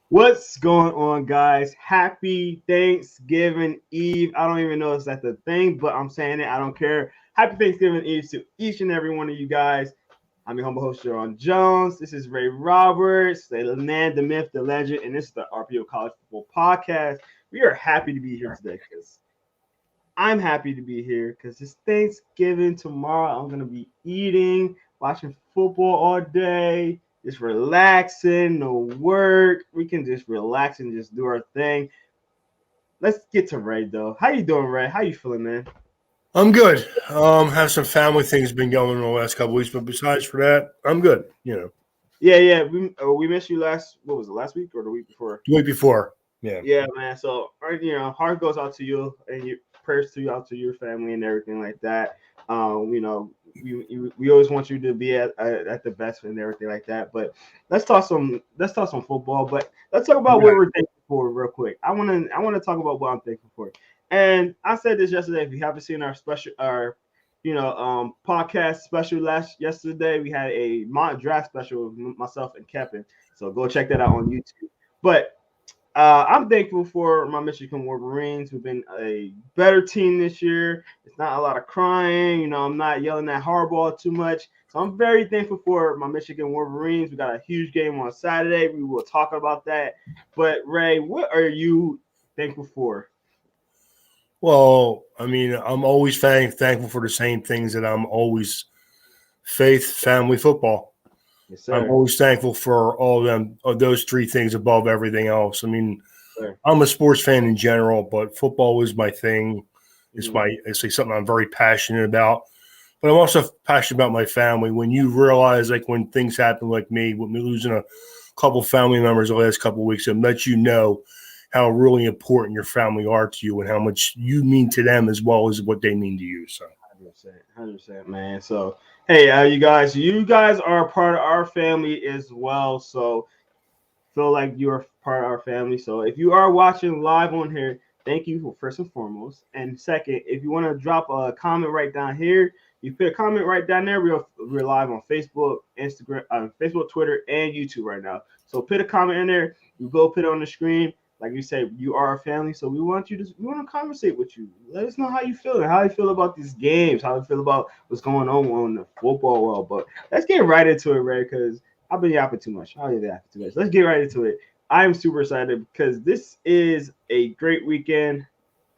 What's going on, guys? Happy Thanksgiving Eve. I don't even know if that's the thing, but I'm saying it. I don't care. Happy Thanksgiving Eve to each and every one of you guys. I'm your humble host, Sharon Jones. This is Ray Roberts, the man, the myth, the legend, and this is the RPO College Football Podcast. We are happy to be here today because I'm happy to be here because it's Thanksgiving tomorrow. I'm going to be eating, watching football all day, just relaxing, no work. We can just relax and just do our thing. Let's get to Ray though. How you doing, Ray? How you feeling, man? I'm good. Have some family things been going on the last couple of weeks, but besides for that, I'm good. Yeah. We missed you last. What was it? Last week or the week before? The week before, yeah. Yeah, man. So, heart goes out to you and your prayers to you out to your family and everything like that. You know, we always want you to be at the best and everything like that. But let's talk some football. But let's talk about what Right. we're thankful for real quick. I wanna talk about what I'm thankful for. And I said this yesterday. If you haven't seen our podcast special yesterday, we had a mock draft special with myself and Kevin. So go check that out on YouTube. But I'm thankful for my Michigan Wolverines, who've been a better team this year. It's not a lot of crying. I'm not yelling at Harbaugh too much. So I'm very thankful for my Michigan Wolverines. We got a huge game on Saturday. We will talk about that. But Ray, what are you thankful for? Well, I mean, I'm always thankful for the same things that I'm always faith, family, football. Yes, I'm sir. always thankful for all of those three things above everything else. I mean, Sir. I'm a sports fan in general, but football is my thing. Mhm. It's like something I'm very passionate about. But I'm also passionate about my family. When you realize, like, when things happen, like me, with me losing a couple family members the last couple of weeks, it lets you know how really important your family are to you and how much you mean to them as well as what they mean to you. So, 100%, man. So, hey, you guys are a part of our family as well. So, feel like you're part of our family. So if you are watching live on here, thank you for first and foremost. And second, if you want to drop a comment right down here, you put a comment right down there. We're live on Facebook, Instagram, Facebook, Twitter, and YouTube right now. So put a comment in there. You go put it on the screen. Like you say, you are a family, so we want to conversate with you. Let us know how you feel, how you feel about these games, how you feel about what's going on the football world. But let's get right into it, Ray, because I've been yapping too much. I'll yapping too much. Let's get right into it. I'm super excited because this is a great weekend.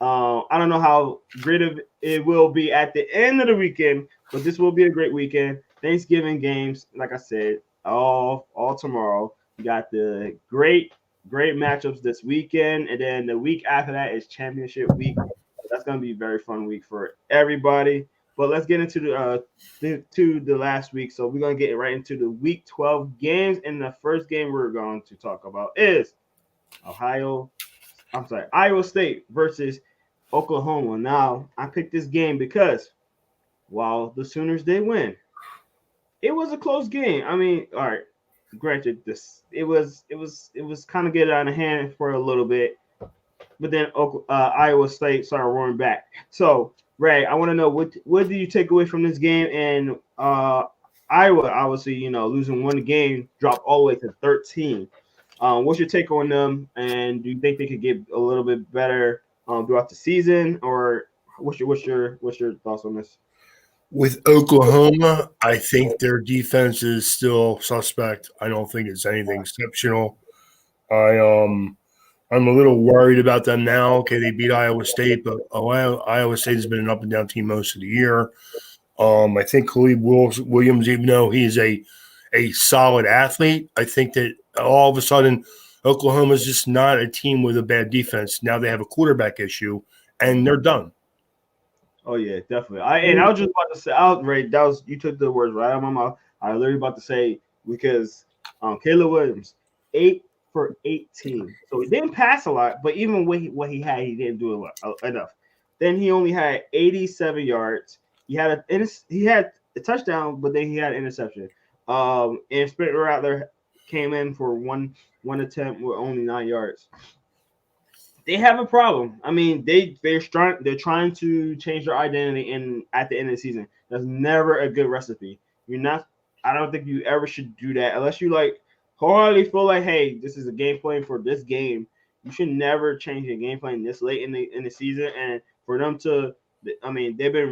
I don't know how great of it will be at the end of the weekend, but this will be a great weekend. Thanksgiving games, like I said, all tomorrow. You got the great matchups this weekend, and then the week after that is championship week. That's gonna be a very fun week for everybody. But let's get into the last week. So we're gonna get right into the week 12 games, and the first game we're going to talk about is Ohio. I'm sorry, Iowa State versus Oklahoma. Now I picked this game because while the Sooners did win, it was a close game. I mean, all right, granted, it was kind of getting out of hand for a little bit, but then Iowa State started roaring back. So, Ray, I want to know what do you take away from this game? And Iowa, obviously, losing one game, dropped all the way to 13. What's your take on them? And do you think they could get a little bit better throughout the season, or what's your thoughts on this? with Oklahoma, I think their defense is still suspect. I don't think it's anything exceptional. I I'm a little worried about them now. Okay, they beat Iowa State, but Iowa State has been an up and down team most of the year. I think Khalid Williams, even though he's a solid athlete, I think that all of a sudden Oklahoma's just not a team with a bad defense. Now they have a quarterback issue, and they're done. Oh yeah, definitely. I was just about to say, Ray, that was you took the words right out of my mouth. I was literally about to say because Caleb Williams, 8 for 18, so he didn't pass a lot, but even what he had, he didn't do enough. Then he only had 87 yards. He had a touchdown, but then he had an interception. And Spencer Rattler came in for one attempt with only 9 yards. They have a problem. I mean, they're trying to change their identity in at the end of the season. That's never a good recipe. You're not. I don't think you ever should do that unless you like. wholeheartedly feel like, hey, this is a game plan for this game. You should never change your game plan this late in the season. And for them to, I mean, they're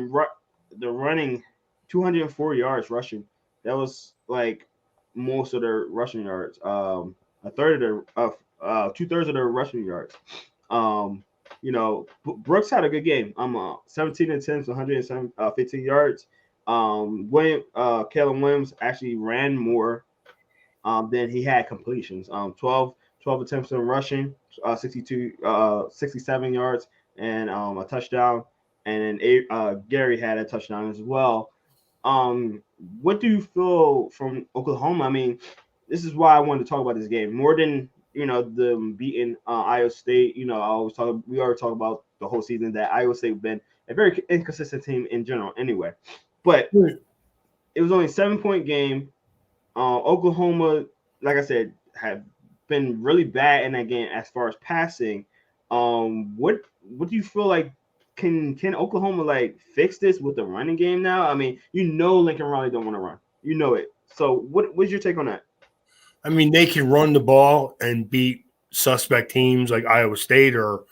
running 204 yards rushing. That was like most of their rushing yards. A third of their 2/3 of their rushing yards. Um, Brooks had a good game. 17 and 10, so 115 yards. Kalen Williams actually ran more then he had completions. 12 attempts in rushing, 67 yards, and a touchdown. And then Gary had a touchdown as well. Um, what do you feel from Oklahoma? I mean, this is why I wanted to talk about this game more than them beating Iowa State. We already talked about the whole season that Iowa State been a very inconsistent team in general. Anyway, but it was only a 7-point game. Oklahoma, like I said, have been really bad in that game as far as passing. What do you feel like? Can Oklahoma like fix this with the running game now? I mean, Lincoln Riley don't want to run. You know it. So what's your take on that? I mean, they can run the ball and beat suspect teams like Iowa State or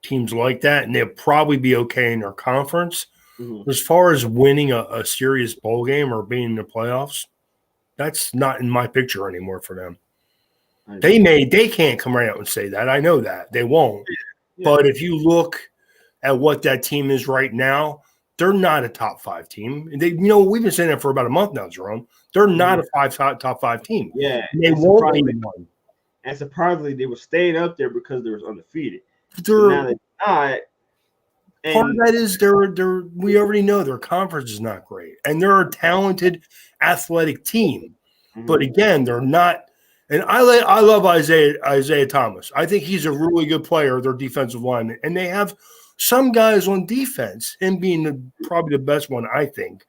teams like that, and they'll probably be okay in their conference. Mm-hmm. As far as winning a serious bowl game or being in the playoffs, that's not in my picture anymore for them. They can't come right out and say that. I know that. They won't. Yeah. But if you look at what that team is right now, they're not a top 5 team. We've been saying that for about a month now, Jerome. They're not a top 5 team. Yeah. And they won't be one. And surprisingly, they were staying up there because they was undefeated. Now they're not. Part of that is we already know their conference is not great. And they're a talented, athletic team. Mm-hmm. But again, they're not. And I love Isaiah Thomas. I think he's a really good player, their defensive lineman. And they have some guys on defense, him being probably the best one, I think.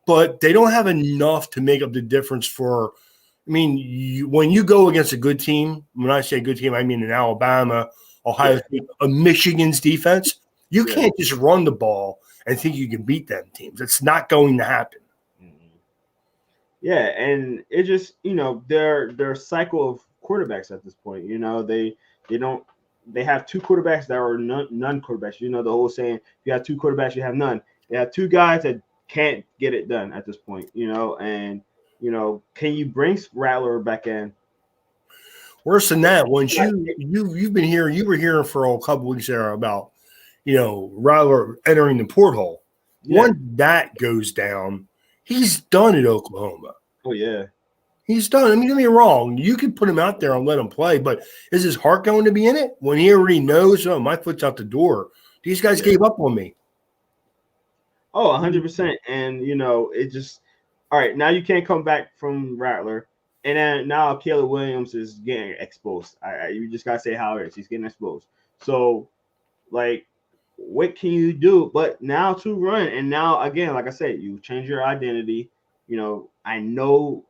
But they don't have enough to make up the difference for – I mean, when you go against a good team, when I say good team, I mean an Alabama, Ohio State, a Michigan's defense, you can't just run the ball and think you can beat them teams. It's not going to happen. Yeah, and it just their cycle of quarterbacks at this point. They have 2 quarterbacks that are none quarterbacks. The whole saying, if you have 2 quarterbacks, you have none. They have 2 guys that can't get it done at this point. And can you bring Rattler back in? Worse than that, once you've been here, you were hearing for a couple weeks there about Rattler entering the porthole. Yeah. Once that goes down, he's done at Oklahoma. Oh, yeah. He's done. I mean, don't get me wrong. You can put him out there and let him play, but is his heart going to be in it when he already knows, oh, my foot's out the door? These guys gave up on me. Oh, 100%. And, it just – all right, now you can't come back from Rattler. And then now Caleb Williams is getting exposed. You just got to say how it is. He's getting exposed. So, like, what can you do? But now to run. And now, again, like I said, you change your identity. I know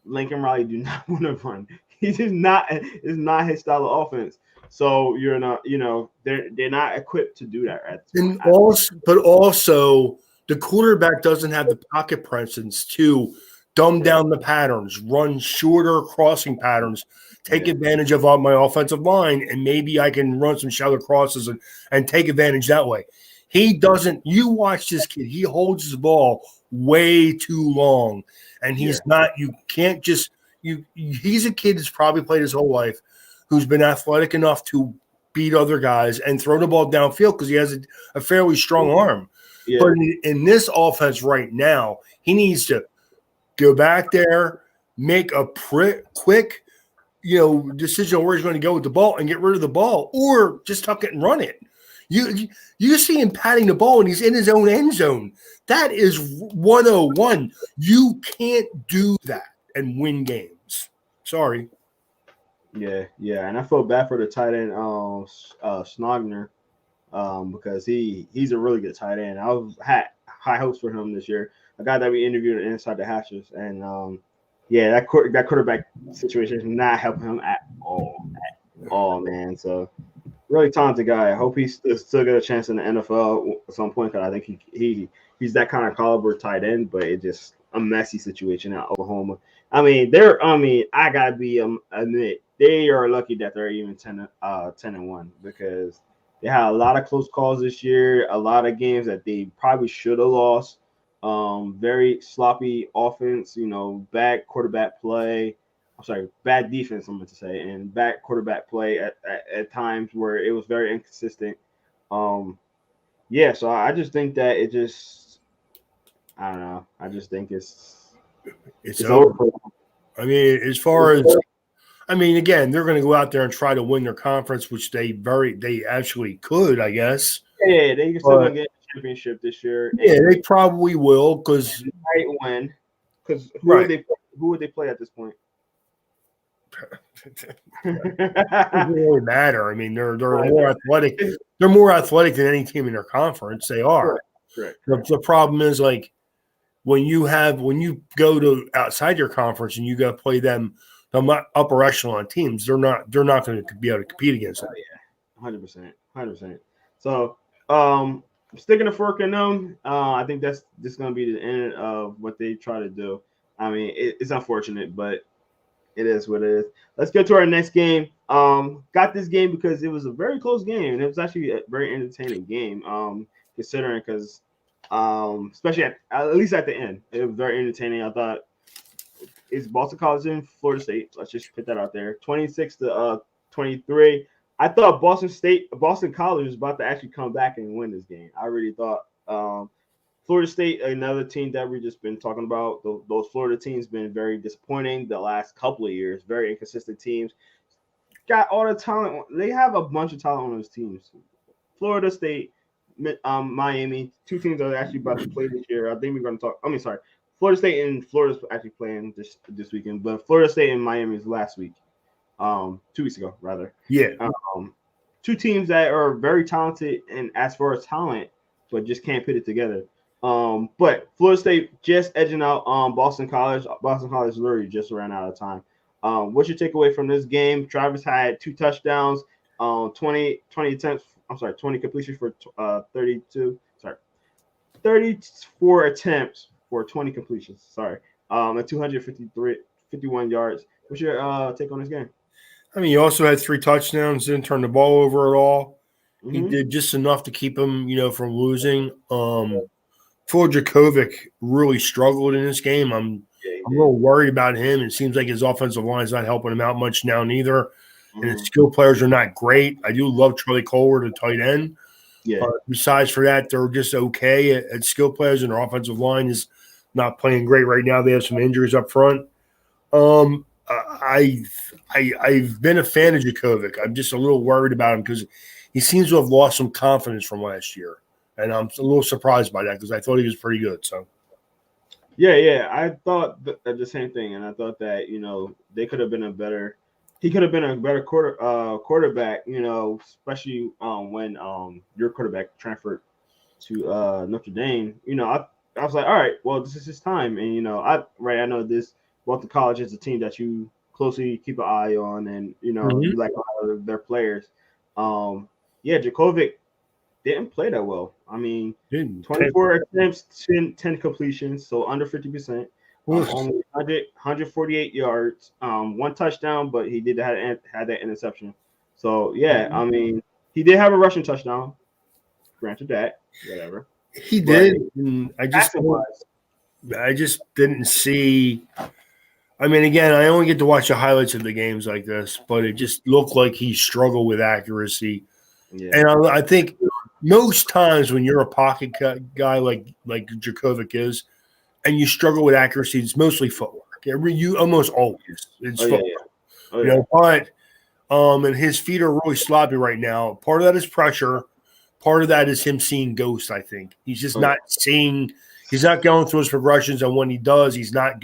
Lincoln Riley do not want to run. He's just not. It's not his style of offense. So you're not. They're not equipped to do that. But also, the quarterback doesn't have the pocket presence to dumb down the patterns, run shorter crossing patterns, take advantage of my offensive line, and maybe I can run some shallow crosses and take advantage that way. He doesn't. You watch this kid. He holds his ball way too long, and he's not. You can't just. He's a kid that's probably played his whole life, who's been athletic enough to beat other guys and throw the ball downfield because he has a fairly strong arm. Yeah. But in this offense right now, he needs to go back there, make a quick, decision on where he's going to go with the ball and get rid of the ball, or just tuck it and run it. You see him patting the ball and he's in his own end zone. That is 101. You can't do that and win games. Sorry. Yeah, and I feel bad for the tight end, Snogner, because he's a really good tight end. I had high hopes for him this year. A guy that we interviewed Inside the Hatches, and that quarterback situation is not helping him at all, man. So really talented guy. I hope he's still get a chance in the NFL at some point because I think he's that kind of caliber tight end. But it just a messy situation at Oklahoma. I gotta admit they are lucky that they're even 10-1 because they had a lot of close calls this year, a lot of games that they probably should have lost. Very sloppy offense, bad quarterback play. I'm sorry, bad defense. I'm going to say, and bad quarterback play at times where it was very inconsistent. Um, yeah, so I just think that I don't know. I just think It's it's over. over. For I mean, as far as again, they're going to go out there and try to win their conference, which they actually could, I guess. Yeah, they can still But gonna get a championship this year, yeah, and they probably will because might win. Because right. who would they play at this point? Doesn't really matter. I mean, they're Right. more athletic. They're more athletic than any team in their conference. They are. Correct. The problem is like when you go to outside your conference and you go play them, the upper echelon teams, they're not going to be able to compete against them. 100%. So, sticking a fork in them, I think that's just gonna be the end of what they try to do. I mean, it's unfortunate, but it is what it is. Let's go to our next game. Got this game because it was a very close game, and it was actually a very entertaining game. Considering because, especially at least at the end, it was very entertaining. I thought it's Boston College and Florida State. Let's just put that out there. 26-23. I thought Boston College was about to actually come back and win this game. I really thought. Florida State, another team that we've just been talking about. Those Florida teams been very disappointing the last couple of years. Very inconsistent teams. Got all the talent. They have a bunch of talent on those teams. Florida State, Miami, two teams that are actually about to play this year. I think we're going to talk. I mean, sorry, Florida State and Florida's actually playing this weekend, but Florida State and Miami is last week. 2 weeks ago, rather. Yeah. Two teams that are very talented and as far as talent, but just can't put it together. But Florida State just edging out Boston College. Boston College literally just ran out of time. What's your takeaway from this game? Travis had 2 touchdowns, 20 attempts. I'm sorry, 20 completions for 34 attempts for 20 completions. Sorry, and 51 yards. What's your take on this game? I mean, he also had 3 touchdowns, didn't turn the ball over at all. Mm-hmm. He did just enough to keep him, from losing. Djokovic really struggled in this game. I'm a little worried about him. It seems like his offensive line is not helping him out much now, neither. Mm-hmm. And his skill players are not great. I do love Charlie Colward, the tight end. Yeah. Besides for that, they're just okay at skill players, and their offensive line is not playing great right now. They have some injuries up front. I've been a fan of Djokovic. I'm just a little worried about him because he seems to have lost some confidence from last year. And I'm a little surprised by that because I thought he was pretty good. So, yeah, I thought the same thing, and I thought that they could have been he could have been a better quarterback. Especially when your quarterback transferred to Notre Dame. I was like, all right, well, this is his time, and I know this. Boston College is a team that you closely keep an eye on, and you like a lot of their players. Djokovic didn't play that well. I mean, 24 attempts, 10 completions, so under 50%. Only 148 yards, 1 touchdown, but he did had that interception. So I mean, he did have a rushing touchdown. Granted that, whatever. He did. I just didn't see. I mean, again, I only get to watch the highlights of the games like this, but it just looked like he struggled with accuracy. Yeah. And I think most times when you're a pocket guy like Djokovic is, and you struggle with accuracy, it's mostly footwork. You almost always it's footwork. But and his feet are really sloppy right now. Part of that is pressure. Part of that is him seeing ghosts. I think he's just not seeing. He's not going through his progressions, and when he does, he's not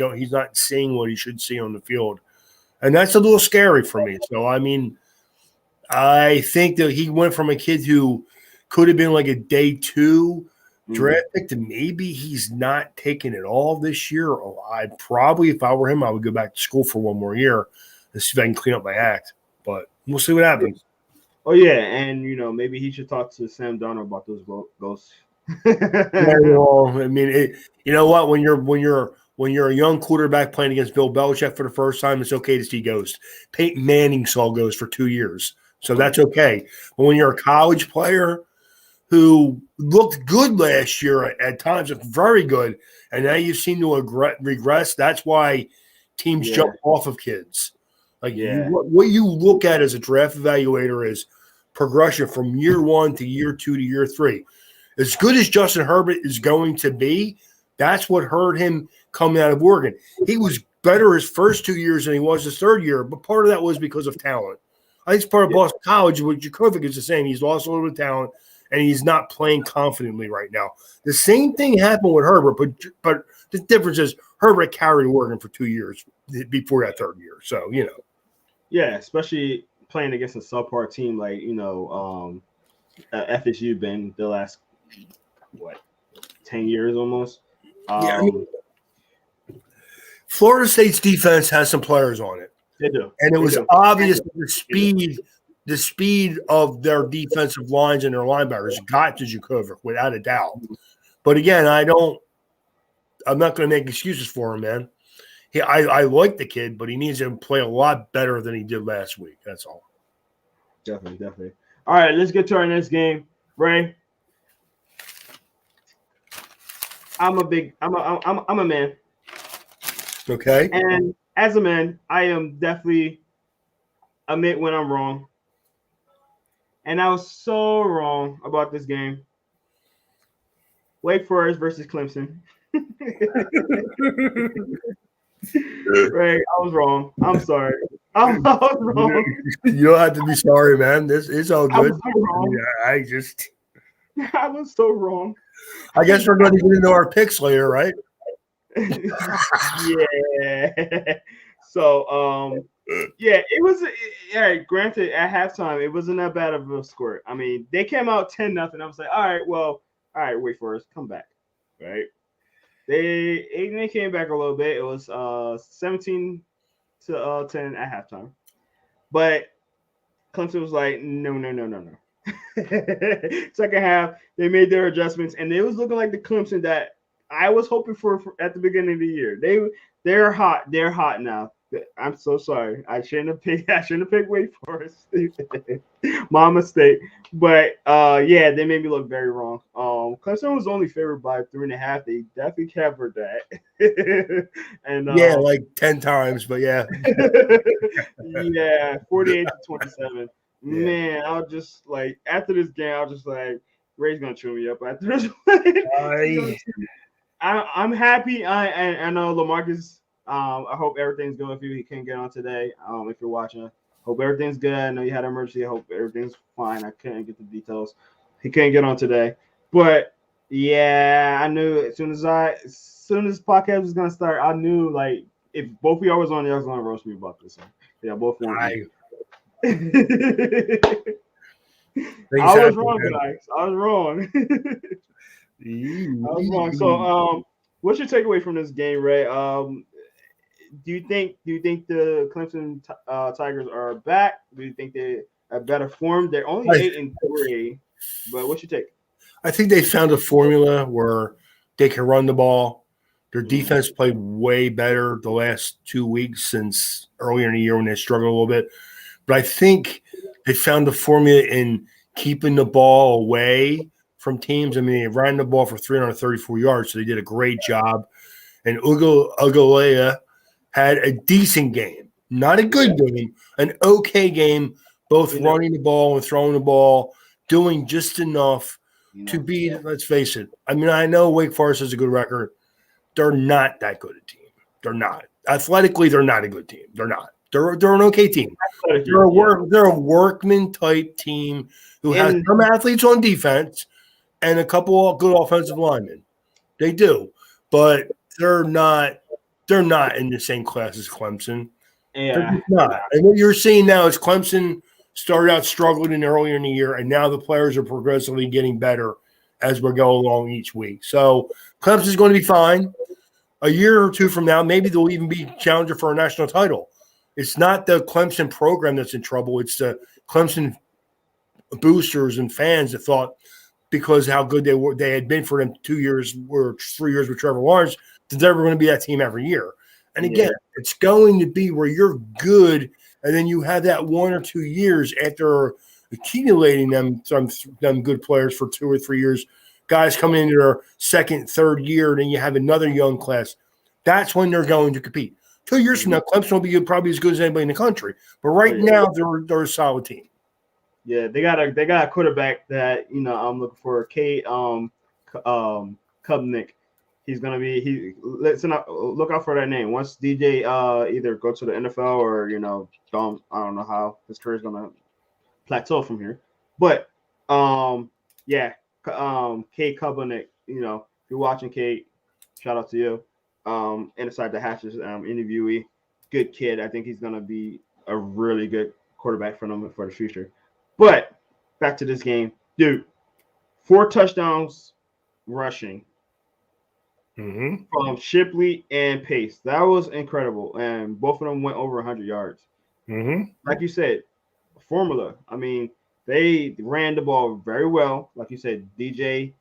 seeing what he should see on the field, and that's a little scary for me. So, I mean, I think that he went from a kid who could have been like a day 2 draft pick to maybe he's not taking it all this year. I'd probably, if I were him, I would go back to school for 1 more year and see if I can clean up my act. But we'll see what happens. Oh yeah, and maybe he should talk to Sam Darnold about those ghosts. I mean, you know what? When you're when you're a young quarterback playing against Bill Belichick for the first time, it's okay to see ghosts. Peyton Manning saw ghosts for 2 years, so that's okay. But when you're a college player who looked good last year at times, very good, and now you seem to regress, that's why teams jump off of kids. Like what you look at as a draft evaluator is progression from year 1 to year 2 to year 3. As good as Justin Herbert is going to be, that's what hurt him coming out of Oregon. He was better his first 2 years than he was his third year, but part of that was because of talent. I think it's part of Boston College. What Djokovic is the same. He's lost a little bit of talent, and he's not playing confidently right now. The same thing happened with Herbert, but the difference is Herbert carried Oregon for 2 years before that third year. So, Yeah, especially playing against a subpar team like, FSU been the last, 10 years almost. Florida State's defense has some players on it. They do. And it was obvious that the speed of their defensive lines and their linebackers got to Djokovic without a doubt. But again, I'm not going to make excuses for him, man. I like the kid, but he needs to play a lot better than he did last week. That's all. Definitely. All right, let's get to our next game. Ray, I'm a man. Okay. And as a man, I am definitely admit when I'm wrong. And I was so wrong about this game. Wake Forest versus Clemson. Right, I was wrong. I'm sorry. I was wrong. You don't have to be sorry, man. This is all good. I was so wrong. Yeah, I was so wrong. I guess we're going to get into our picks later, right? Yeah. So, it was. Granted, at halftime, it wasn't that bad of a score. I mean, they came out 10-0. I was like, all right, wait for us, come back, right? They came back a little bit. It was 17-10 at halftime, but Clemson was like, no. Second half, they made their adjustments, and it was looking like the Clemson that I was hoping for at the beginning of the year. They're hot. They're hot now. I'm so sorry. I shouldn't have picked Wake Forest. My mistake. But they made me look very wrong. Clemson was only favored by 3.5. They definitely covered that. And like 10 times, but yeah. 48-27. Man, I was just like, after this game, I was just like, Ray's gonna chew me up after this. I'm happy. I know LaMarcus. I hope everything's good with you. He can't get on today. If you're watching, hope everything's good. I know you had an emergency. I hope everything's fine. I couldn't get the details. He can't get on today, but yeah, I knew as soon as podcast was gonna start, I knew like if both of y'all was on, y'all was gonna roast me about this. Yeah, both of you. I was wrong, guys. I was wrong. I was wrong. So, what's your takeaway from this game, Ray? Do you think the Clemson Tigers are back? Do you think they're at better form? They're only 8-3, but what's your take? I think they found a formula where they can run the ball. Their defense played way better the last 2 weeks since earlier in the year when they struggled a little bit. But I think they found the formula in keeping the ball away from teams. I mean, they ran the ball for 334 yards, so they did a great job. And Ugalea had a decent game, not a good game, an okay game, both running the ball and throwing the ball, doing just enough to beat, let's face it. I mean, I know Wake Forest has a good record. They're not that good a team. They're not. Athletically, they're not a good team. They're not. They're an okay team. They're a workman type team who has some athletes on defense and a couple of good offensive linemen. They do, but they're not in the same class as Clemson. Yeah, they're not. And what you're seeing now is Clemson started out struggling earlier in the year, and now the players are progressively getting better as we go along each week. So Clemson's going to be fine. A year or two from now, maybe they'll even be challenger for a national title. It's not the Clemson program that's in trouble. It's the Clemson boosters and fans that thought because how good they had been for them 2 years or 3 years with Trevor Lawrence, There's never going to be that team every year. And again, Yeah. it's going to be where you're good, and then you have that 1 or 2 years after accumulating them good players for 2 or 3 years. Guys coming into their second, third year, and then you have another young class. That's when they're going to compete. 2 years from now, Clemson will be probably as good as anybody in the country. But right now, they're a solid team. Yeah, they got a quarterback that I'm looking for. Kubnik. He's gonna be look out for that name. Once DJ either go to the NFL or I don't know how his career is gonna plateau from here. But yeah, Kate Kubnik. If you're watching, Kate, shout out to you. Inside the Hatches interviewee, good kid. I think he's gonna be a really good quarterback for them for the future. But back to this game, dude. 4 touchdowns rushing from Shipley and Pace. That was incredible, and both of them went over 100 yards. Like you said, formula. I mean, they ran the ball very well. Like you said, DJ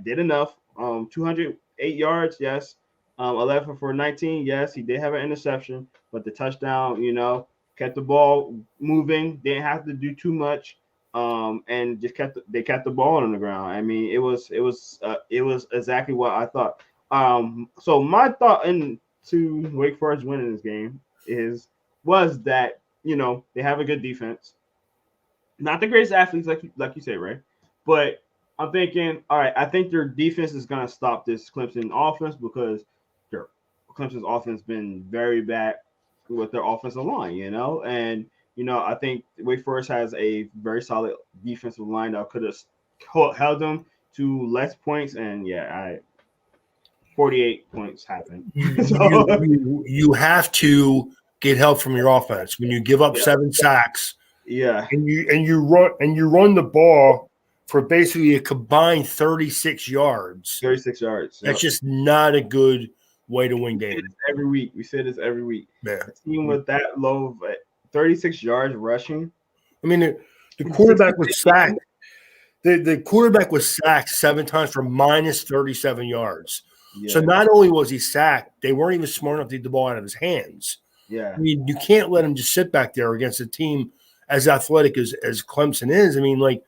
did enough. 208 yards, yes. 11 for 19, yes. He did have an interception, but the touchdown, kept the ball moving. Didn't have to do too much, and just kept the ball on the ground. I mean, it was exactly what I thought. So my thought into Wake Forest winning this game was that they have a good defense, not the greatest athletes like you say, right? But I'm thinking, all right, I think their defense is gonna stop this Clemson offense because Clemson's offense been very bad with their offensive line, and I think Wake Forest has a very solid defensive line that could have held them to less points, and 48 points happened. You have to get help from your offense when you give up 7 sacks. Yeah, and you run the ball for basically a combined 36 yards. 36 yards. That's just not a good way to win games. Every week. We say this every week. Yeah. A team with that low of 36 yards rushing. I mean, the quarterback was sacked. The quarterback was sacked 7 times for minus 37 yards. Yeah. So not only was he sacked, they weren't even smart enough to get the ball out of his hands. Yeah. I mean, you can't let him just sit back there against a team as athletic as Clemson is. I mean,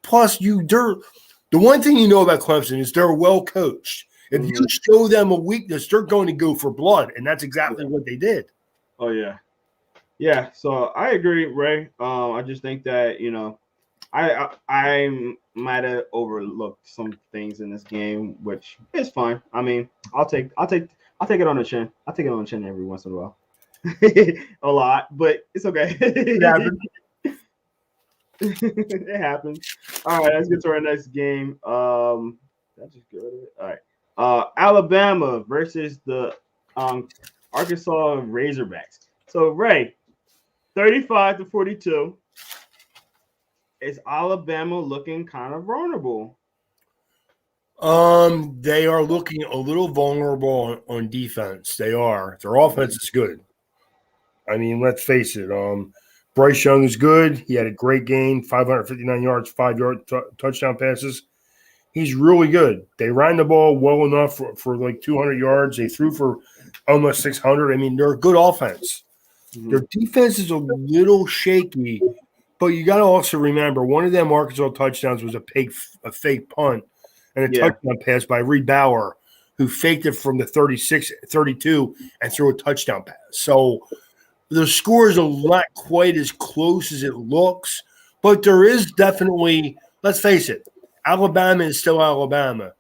plus the one thing you know about Clemson is they're well coached. If you show them a weakness, they're going to go for blood, and that's exactly what they did. Oh yeah, yeah. So I agree, Ray. I just think that I might have overlooked some things in this game, which is fine. I mean, I'll take it on the chin. I take it on the chin every once in a while, a lot, but it's okay. It happens. It happens. All right, let's get to our next game. That's just good. All right. Alabama versus the Arkansas Razorbacks. So, Ray, 35-42. Is Alabama looking kind of vulnerable? They are looking a little vulnerable on defense. They are. Their offense is good. I mean, let's face it. Bryce Young is good. He had a great game, 559 yards, 5-yard touchdown passes. He's really good. They ran the ball well enough for like 200 yards. They threw for almost 600. I mean, they're a good offense. Their defense is a little shaky, but you got to also remember one of them Arkansas touchdowns was a fake punt and a touchdown pass by Reed Bauer, who faked it from the 32 and threw a touchdown pass. So the score is not quite as close as it looks, but there is definitely, let's face it, Alabama is still Alabama,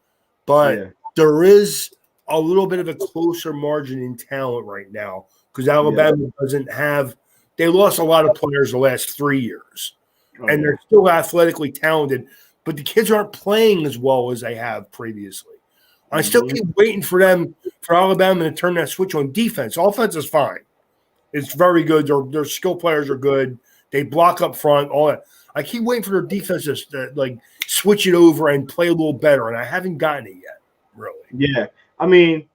but there is a little bit of a closer margin in talent right now because Alabama doesn't have – they lost a lot of players the last 3 years, and they're still athletically talented, but the kids aren't playing as well as they have previously. I still keep waiting for Alabama to turn that switch on defense. Offense is fine. It's very good. Their skill players are good. They block up front, all that. I keep waiting for their defenses to switch it over and play a little better, and I haven't gotten it yet, really. Yeah, I mean,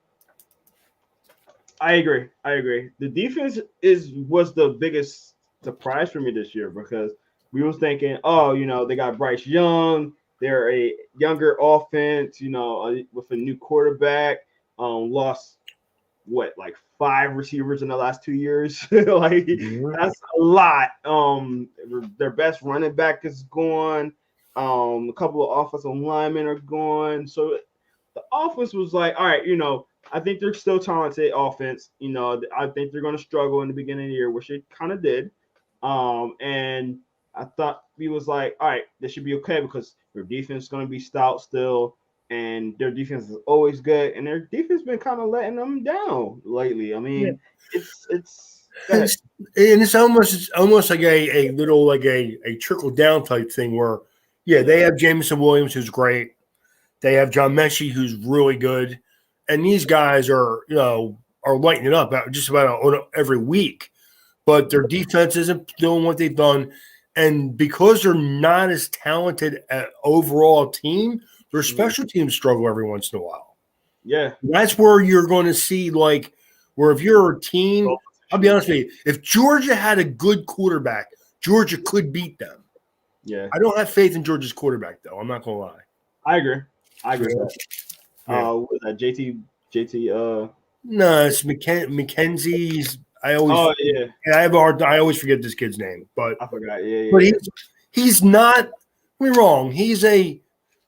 I agree. The defense was the biggest surprise for me this year because we was thinking, they got Bryce Young. They're a younger offense, with a new quarterback. lost like 5 receivers in the last 2 years. Like Mhm. that's a lot. Their best running back is gone. A couple of offensive linemen are gone. So the offense was like, all right, I think they're still talented offense. I think they're going to struggle in the beginning of the year, which they kind of did. And I thought we was like, all right, this should be okay because their defense is going to be stout still, and their defense is always good, and their defense been kind of letting them down lately. I Yeah. mean, it's go ahead. And it's almost like a little like a trickle down type thing where they have Jameson Williams who's great. They have John Mechie who's really good. And these guys are lighting it up just about every week. But their defense isn't doing what they've done. And because they're not as talented at overall team, their special teams struggle every once in a while. Yeah, That's where you're going to see where if you're a team, I'll be honest with you, if Georgia had a good quarterback, Georgia could beat them. Yeah, I don't have faith in Georgia's quarterback though. I'm not going to lie. I agree. With that. Yeah. JT. No, it's Mackenzie's. I always. Oh yeah, I always forget this kid's name, but I forgot. Yeah. but he's not. Get me wrong. He's a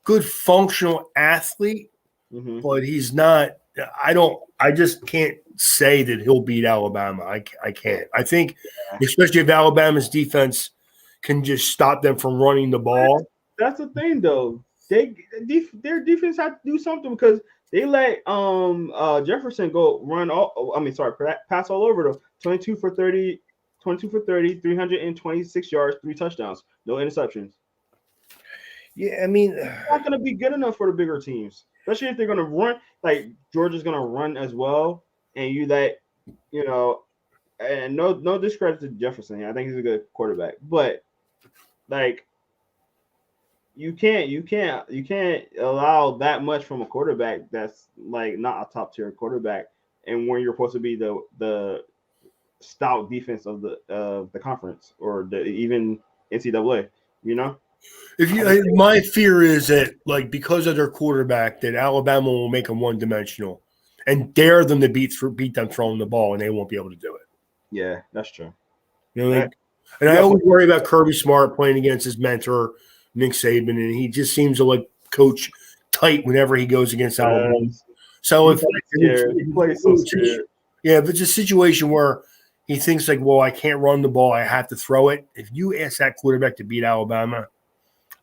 good functional athlete, but he's not. I just can't say that he'll beat Alabama. I can't. I think, especially if Alabama's defense can just stop them from running the ball. That's the thing, though. Their defense had to do something because they let Jefferson go run pass all over them. 22 for 30, 326 yards, 3 touchdowns, no interceptions. Yeah, I mean, it's not going to be good enough for the bigger teams, especially if they're going to run. Like Georgia's going to run as well, and and no discredit to Jefferson. I think he's a good quarterback, but like you can't allow that much from a quarterback that's like not a top tier quarterback, and when you're supposed to be the stout defense of the conference or the even NCAA, My fear is that because of their quarterback, that Alabama will make them one dimensional and dare them to beat them throwing the ball, and they won't be able to do it. Yeah, that's true. And I always worry about Kirby Smart playing against his mentor Nick Saban, and he just seems to coach tight whenever he goes against Alabama. So if it's a situation where he thinks I can't run the ball, I have to throw it. If you ask that quarterback to beat Alabama,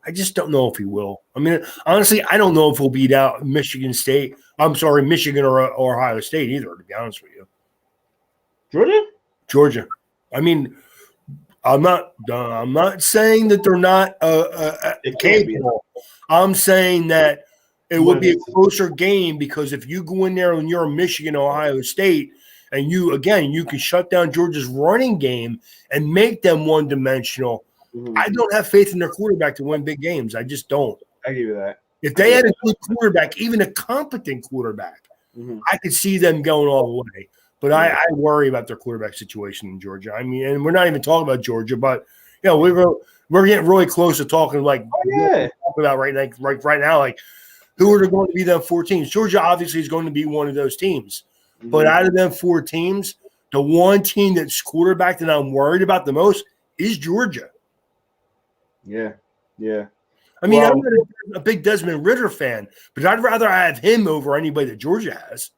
I just don't know if he will. I mean, honestly, I don't know if he'll beat out Michigan or Ohio State either, to be honest with you. Georgia. I mean, I'm not saying that they're not capable. I'm saying that it would be a closer game because if you go in there and you're Michigan, Ohio State, and you can shut down Georgia's running game and make them one-dimensional. I don't have faith in their quarterback to win big games. I just don't. I give you that. If they had a good quarterback, even a competent quarterback, I could see them going all the way. But I worry about their quarterback situation in Georgia. I mean, and we're not even talking about Georgia, but we're getting really close to talking about right now, who are going to be them 4 teams. Georgia obviously is going to be one of those teams. But out of them 4 teams, the one team that's quarterback that I'm worried about the most is Georgia. Yeah. I mean, I'm not a big Desmond Ridder fan, but I'd rather have him over anybody that Georgia has.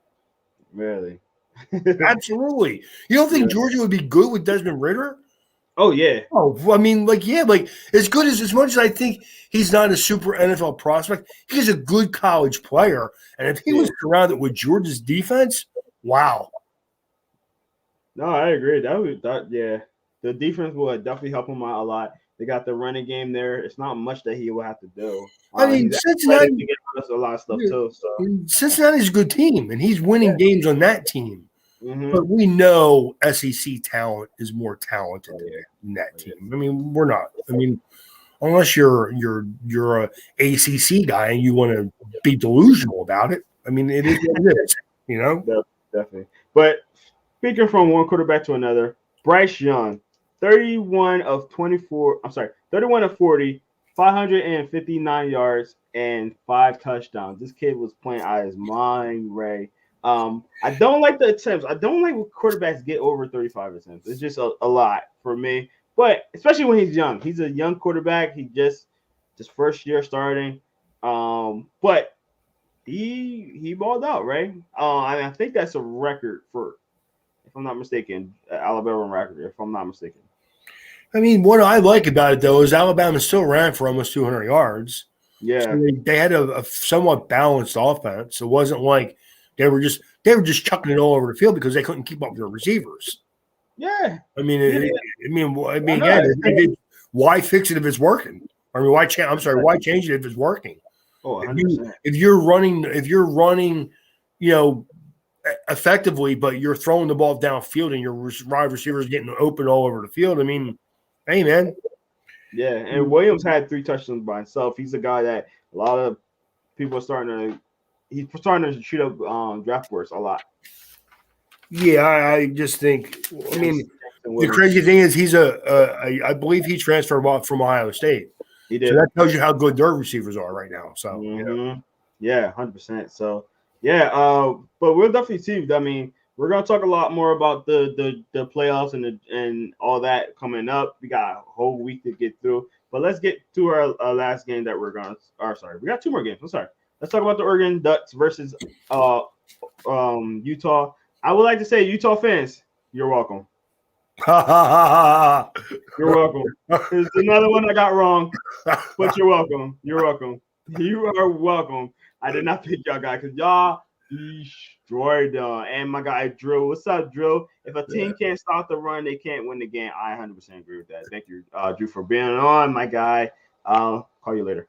Really? Absolutely. You don't think Georgia would be good with Desmond Ridder? Oh, yeah. Oh, I mean, as much as I think he's not a super NFL prospect, he's a good college player. And if he was surrounded with Georgia's defense, wow. No, I agree. The defense will definitely help him out a lot. They got the running game there. It's not much that he will have to do. I mean, Cincinnati gets a lot of stuff too. So Cincinnati's a good team, and he's winning games on that team. But we know SEC talent is more talented than that team. I mean, we're not. I mean, unless you're a ACC guy and you want to be delusional about it. I mean, it is what it is. Definitely. But speaking from one quarterback to another, Bryce Young, 31 of 40, 559 yards and 5 touchdowns. This kid was playing out of his mind, Ray. I don't like the attempts. I don't like when quarterbacks get over 35 attempts. It's just a lot for me. But especially when he's young. He's a young quarterback. He just first year starting. But he balled out, right? I think that's a record for, if I'm not mistaken, Alabama record, if I'm not mistaken. I mean, what I like about it though is Alabama still ran for almost 200 yards. So Yeah. they had a somewhat balanced offense. It wasn't like they were just chucking it all over the field because they couldn't keep up with their receivers. Yeah. I mean, Yeah. again, why fix it if it's working? I mean, I'm sorry, why change it if it's working? Oh, If 100%. you're running, you know, effectively, but you're throwing the ball downfield and your wide receivers getting open all over the field. I mean, hey man, Yeah, and Williams had 3 touchdowns by himself. He's a guy that a lot of people are he's starting to shoot up draft boards a lot. yeah, I just think. I mean, Jameson the Williams. crazy thing is I believe he transferred from Ohio State, He so did. that tells you how good their receivers are right now. So Yeah, 100%. So yeah, but we'll definitely see. I mean, we're gonna talk a lot more about the playoffs and all that coming up. We got a whole week to get through, but let's get to our last game that we're gonna. Or sorry, we got 2 more games. I'm sorry. Let's talk about the Oregon Ducks versus uh Utah. I would like to say, Utah fans, you're welcome. You're welcome. There's another one I got wrong, but you're welcome. You're welcome. You are welcome. I did not pick y'all guys because y'all destroyed them. And my guy Drew, what's up, Drew? If a team can't stop the run, they can't win the game. I 100% agree with that. Thank you, Drew, for being on, my guy. I'll call you later.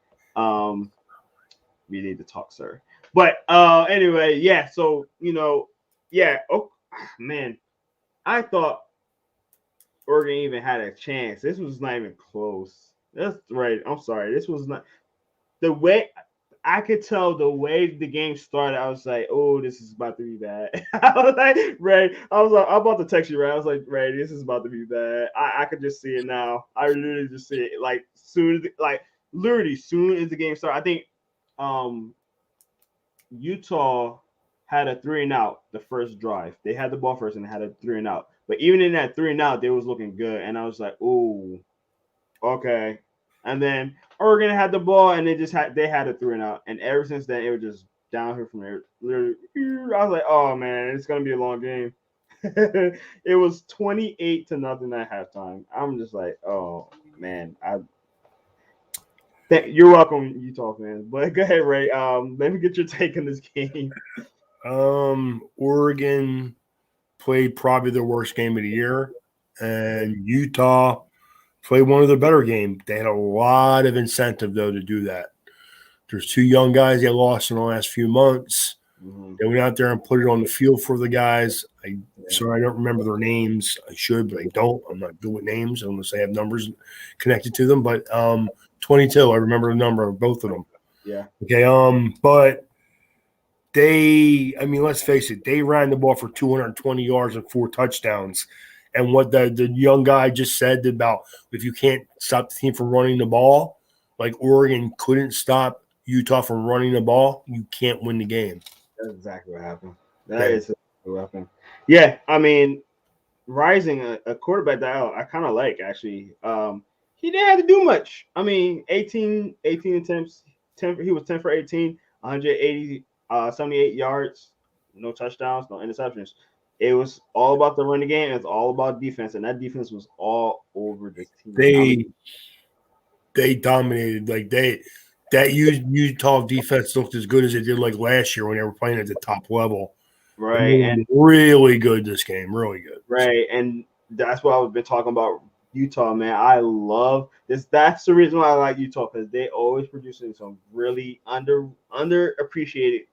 We need to talk, sir. But anyway, yeah. So yeah. Oh man, I thought Oregon even had a chance. This was not even close. That's right. I'm sorry. This was not the way I could tell the way the game started. I was like, oh, this is about to be bad. I was like, Ray, I was like, I'm about to text you, Ray. I was like, Ray, this is about to be bad. I could just see it now. I literally just see it like soon as the game started. I think Utah had a 3-and-out the first drive. They had the ball first and had a 3-and-out. But even in that 3-and-out, they was looking good. And I was like, ooh, okay. And then Oregon had the ball and they had a 3-and-out. And ever since then, it was just downhill from there. Literally, I was like, oh man, it's gonna be a long game. It was 28-0 at halftime. I'm just like, oh man, you're welcome, Utah fans. But go ahead, Ray. Let me get your take on this game. Oregon played probably their worst game of the year, and Utah played one of the better games. They had a lot of incentive though to do that. There's 2 young guys they lost in the last few months. Mm-hmm. They went out there and put it on the field for the guys. Sorry, I don't remember their names. I should, but I don't. I'm not good with names unless they have numbers connected to them. But 22, I remember the number of both of them. Yeah. Okay. But let's face it, they ran the ball for 220 yards and 4 touchdowns. And what the young guy just said about if you can't stop the team from running the ball, like Oregon couldn't stop Utah from running the ball, you can't win the game. That's exactly what happened. That is exactly what happened. Yeah, I mean, Rising, a quarterback that I kind of like, actually. He didn't have to do much. I mean, 18 attempts, 10. He was 10 for 18, 180, 78 yards, no touchdowns, no interceptions. It was all about the running game. It's all about defense, and that defense was all over this team. They dominated. That Utah defense looked as good as it did like last year when they were playing at the top level. Right, and really good this game, really good. Right, and that's what I've been talking about. Utah, man, I love this. That's the reason why I like Utah, because they always producing some really underappreciated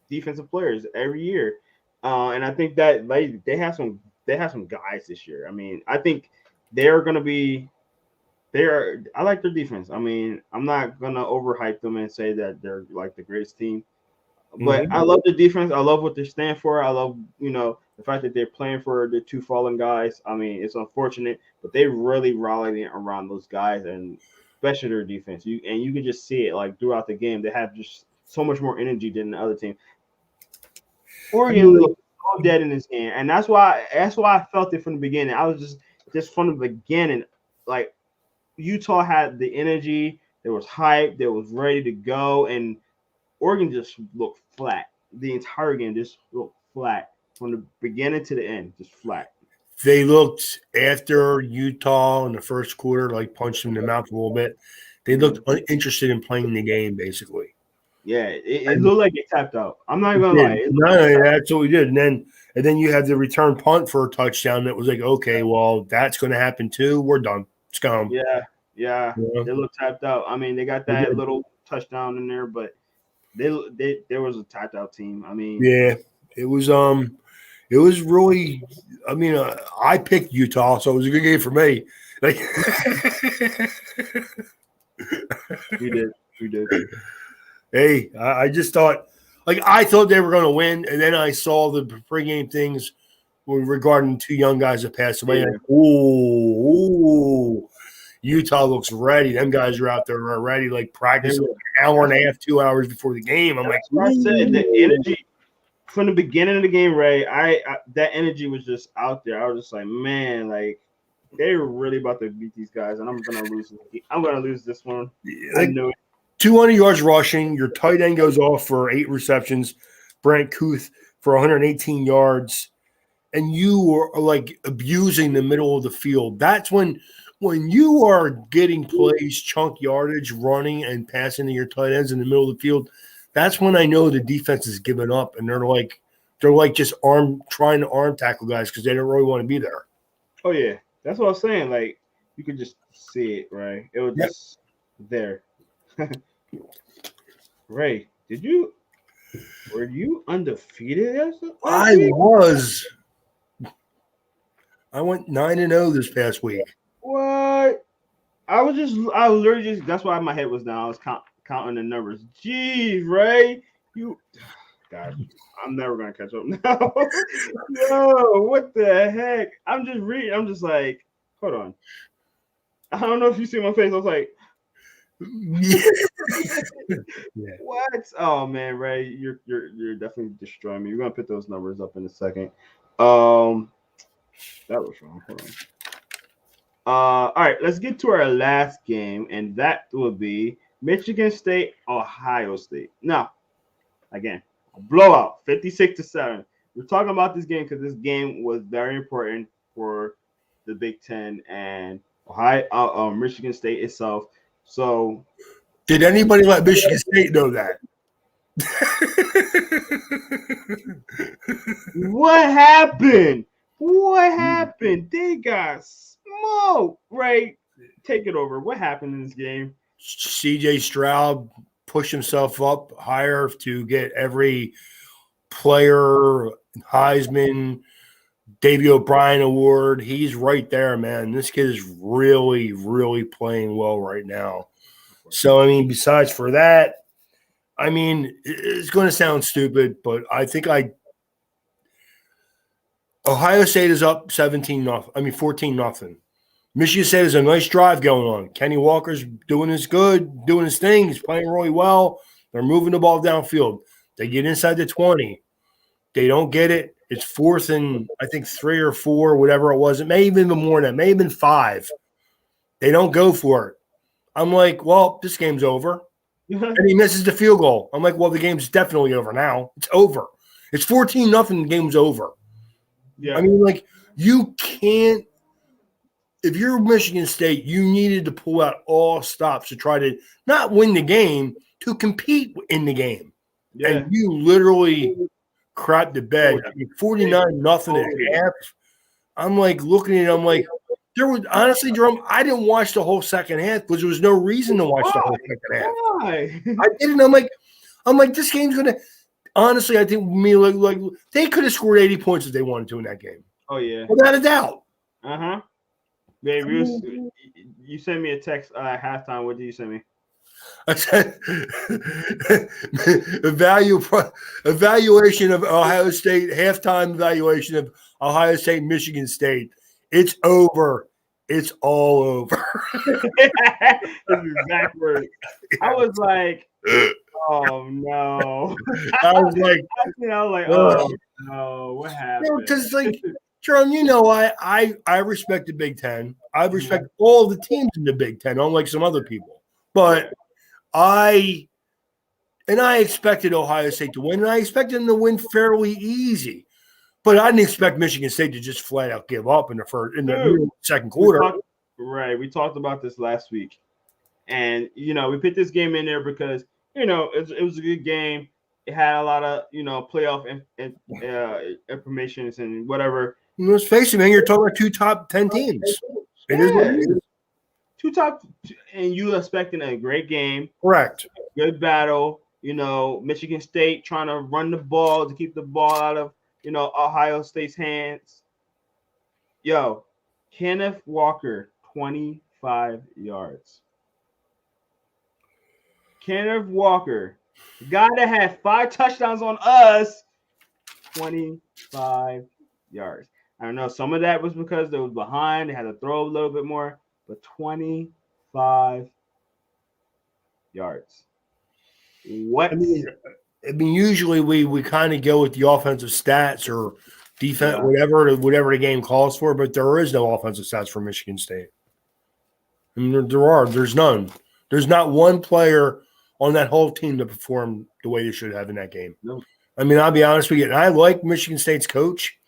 defensive players every year, and I think that they have some guys this year. I mean, I think they're gonna be. I like their defense. I mean, I'm not gonna overhype them and say that they're like the greatest team, but I love the defense. I love what they stand for. I love, the fact that they're playing for the 2 fallen guys. I mean, it's unfortunate, but they really rallied around those guys, and especially their defense. You can just see it like throughout the game. They have just so much more energy than the other team. Oregon looked so dead in this game, and that's why I felt it from the beginning. I was just from the beginning, like Utah had the energy, there was hype, there was ready to go, and Oregon just looked flat. The entire game just looked flat from the beginning to the end, just flat. They looked after Utah in the first quarter, like punched them in the mouth a little bit. They looked uninterested in playing the game, basically. Yeah, it looked like it tapped out. I'm not even gonna lie. No, that's what we did. And then you had the return punt for a touchdown that was like, okay, well, that's going to happen too. We're done. Let's go home. Yeah. They looked tapped out. I mean, they got that little touchdown in there, but there was a tapped out team. I mean, yeah, it was really. I mean, I picked Utah, so it was a good game for me. Like, we did. Hey, I just thought, like, I thought they were going to win, and then I saw the pregame things regarding two young guys that passed away. Yeah. Like, ooh, Utah looks ready. Them guys are out there already, like practicing an hour and a half, 2 hours before the game. I'm like, I said the energy from the beginning of the game, Ray. I that energy was just out there. I was just like, man, like they were really about to beat these guys, and I'm gonna lose. I'm gonna lose this one. Like, I knew it. 200 yards rushing. Your tight end goes off for 8 receptions. Brent Kuth for 118 yards. And you are like abusing the middle of the field. That's when you are getting plays, chunk yardage, running and passing to your tight ends in the middle of the field. That's when I know the defense is giving up, and they're like just trying to arm tackle guys because they don't really want to be there. Oh yeah, that's what I was saying. Like you could just see it, right? It was just there. Ray, were you undefeated? I was. I went 9-0 this past week. What? I was literally just. That's why my head was down. I was counting the numbers. Jeez, Ray, God, I'm never gonna catch up now. No, what the heck? I'm just reading. I'm just like, hold on. I don't know if you see my face. I was like, Yeah. What? Oh man, Ray, you're definitely destroying me. We're gonna put those numbers up in a second. That was wrong. Hold on. All right, let's get to our last game, and that will be Michigan State, Ohio State. Now, again, a blowout, 56-7. We're talking about this game because this game was very important for the Big Ten and Michigan State itself. So, did anybody let Michigan State know that? What happened? What happened? They got smoked, right? Take it over. What happened in this game? CJ Stroud pushed himself up higher to get every player, Heisman, Davey O'Brien award. He's right there, man. This kid is really, really playing well right now. So, I mean, besides for that, I mean, it's going to sound stupid, but I think Ohio State is up 14-0. Michigan State has a nice drive going on. Kenny Walker's doing his thing. He's playing really well. They're moving the ball downfield. They get inside the 20. They don't get it. It's 4th and I think 3 or 4, whatever it was. It may even been more than that. It may have been 5. They don't go for it. I'm like, well, this game's over. And he misses the field goal. I'm like, well, the game's definitely over now. It's over. It's 14-0. The game's over. Yeah. I mean, like, you can't. If you're Michigan State, you needed to pull out all stops to try to not win the game, to compete in the game. Yeah. And you literally crapped the bed. 49-0 at half. I'm like looking at it. I'm like, there was honestly, Jerome, I didn't watch the whole second half because there was no reason to watch the whole second half. Why? I didn't. I'm like, this game's gonna. Honestly, I think like they could have scored 80 points if they wanted to in that game. Oh yeah, without a doubt. Babe, you sent me a text at halftime. What did you send me? I said evaluation of Ohio State, halftime evaluation of Ohio State, Michigan State. It's over. It's all over. That's exact word. I was like, Oh no! I was like, I was like, ugh. oh no, what happened? Because like, Jerome, I respect the Big Ten. I Mhm. respect all the teams in the Big Ten, unlike some other people. But Yeah. I I expected Ohio State to win, and I expected them to win fairly easy. But I didn't expect Michigan State to just flat out give up in the first in Dude, the second we quarter. talked right. We talked about this last week, and we put this game in there because it was a good game. It had a lot of playoff information and whatever. Let's face it, man. You're talking about two top 10 teams. It is what Yeah, it is. two top, and you expecting a great game, Correct. good battle. Michigan State trying to run the ball to keep the ball out of Ohio State's hands. Yo, Kenneth Walker, 25 yards. Kenneth Walker, the guy that had 5 touchdowns on us, 25 yards. I don't know. Some of that was because they was behind. They had to throw a little bit more, but 25 yards. I What? mean, usually we kind of go with the offensive stats or defense, Yeah. whatever the game calls for, but there is no offensive stats for Michigan State. I mean, there's none. There's not one player on that whole team that performed the way they should have in that game. No. I mean, I'll be honest with you, and I like Michigan State's coach.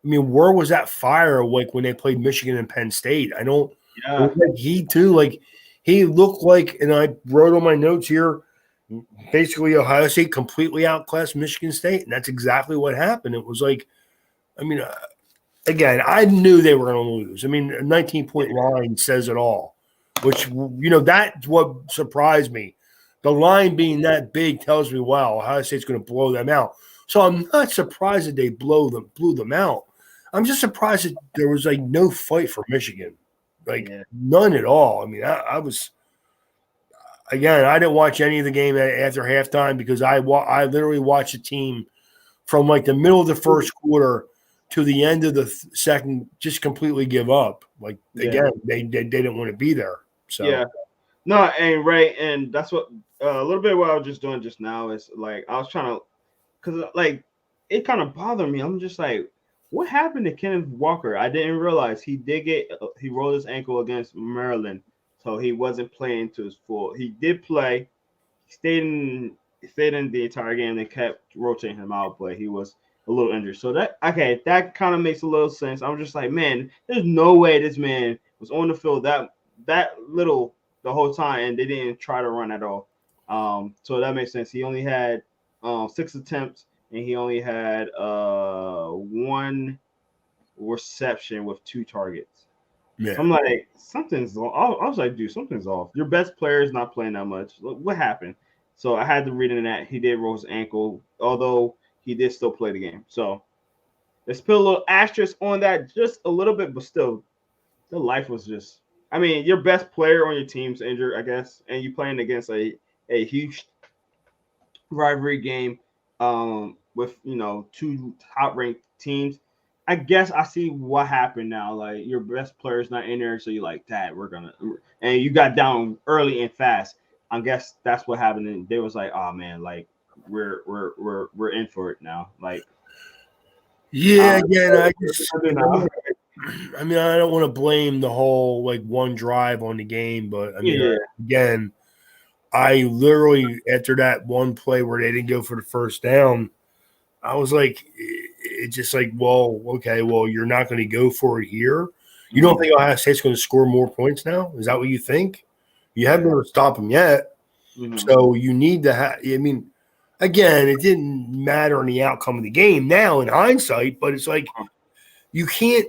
I mean, where was that fire like when they played Michigan and Penn State? I don't. Yeah. He too, like he looked like, and I wrote on my notes here. Basically, Ohio State completely outclassed Michigan State, and that's exactly what happened. It was like, I mean, again, I knew they were going to lose. I mean, a 19-point line says it all, which, that's what surprised me. The line being that big tells me, wow, Ohio State's going to blow them out. So I'm not surprised that they blew them out. I'm just surprised that there was like no fight for Michigan, like Yeah. none at all. I mean, I was again, I didn't watch any of the game after halftime because I literally watched the team from like the middle of the first quarter to the end of the second, just completely give up. Like Yeah. again, they didn't want to be there. So Yeah. No, and right, and that's what a little bit what I was just doing just now is like I was trying to, cause like it kind of bothered me. I'm just like, what happened to Kenneth Walker? I didn't realize he rolled his ankle against Maryland, so he wasn't playing to his full. He did play, he stayed in the entire game. They kept rotating him out, but he was a little injured. So that kind of makes a little sense. I'm just like, man, there's no way this man was on the field that little the whole time, and they didn't try to run at all. So that makes sense. He only had 6 attempts, and he only had one reception with 2 targets. yeah. I'm like, something's off. I was like, dude, something's off. Your best player is not playing that much. What happened? So I had to read in that he did roll his ankle, although he did still play the game. So let's put a little asterisk on that, just a little bit, but still, the life was just. I mean, your best player on your team's injured, I guess, and you playing against a huge rivalry game with two top ranked teams. I guess I see what happened now. Like your best player's not in there, so you're like, Dad, we're gonna and you got down early and fast. I guess that's what happened. And they was like, oh man, like we're in for it now. Like Yeah, again, now. I mean, I don't want to blame the whole like one drive on the game, but I mean, Yeah. again, I literally after that one play where they didn't go for the first down, I was like, it's just like, well, okay, well, you're not going to go for it here. You don't think Ohio State's going to score more points now? Is that what you think? You haven't been able to stop them yet, so you need to have. I mean, again, it didn't matter in the outcome of the game now in hindsight, but it's like you can't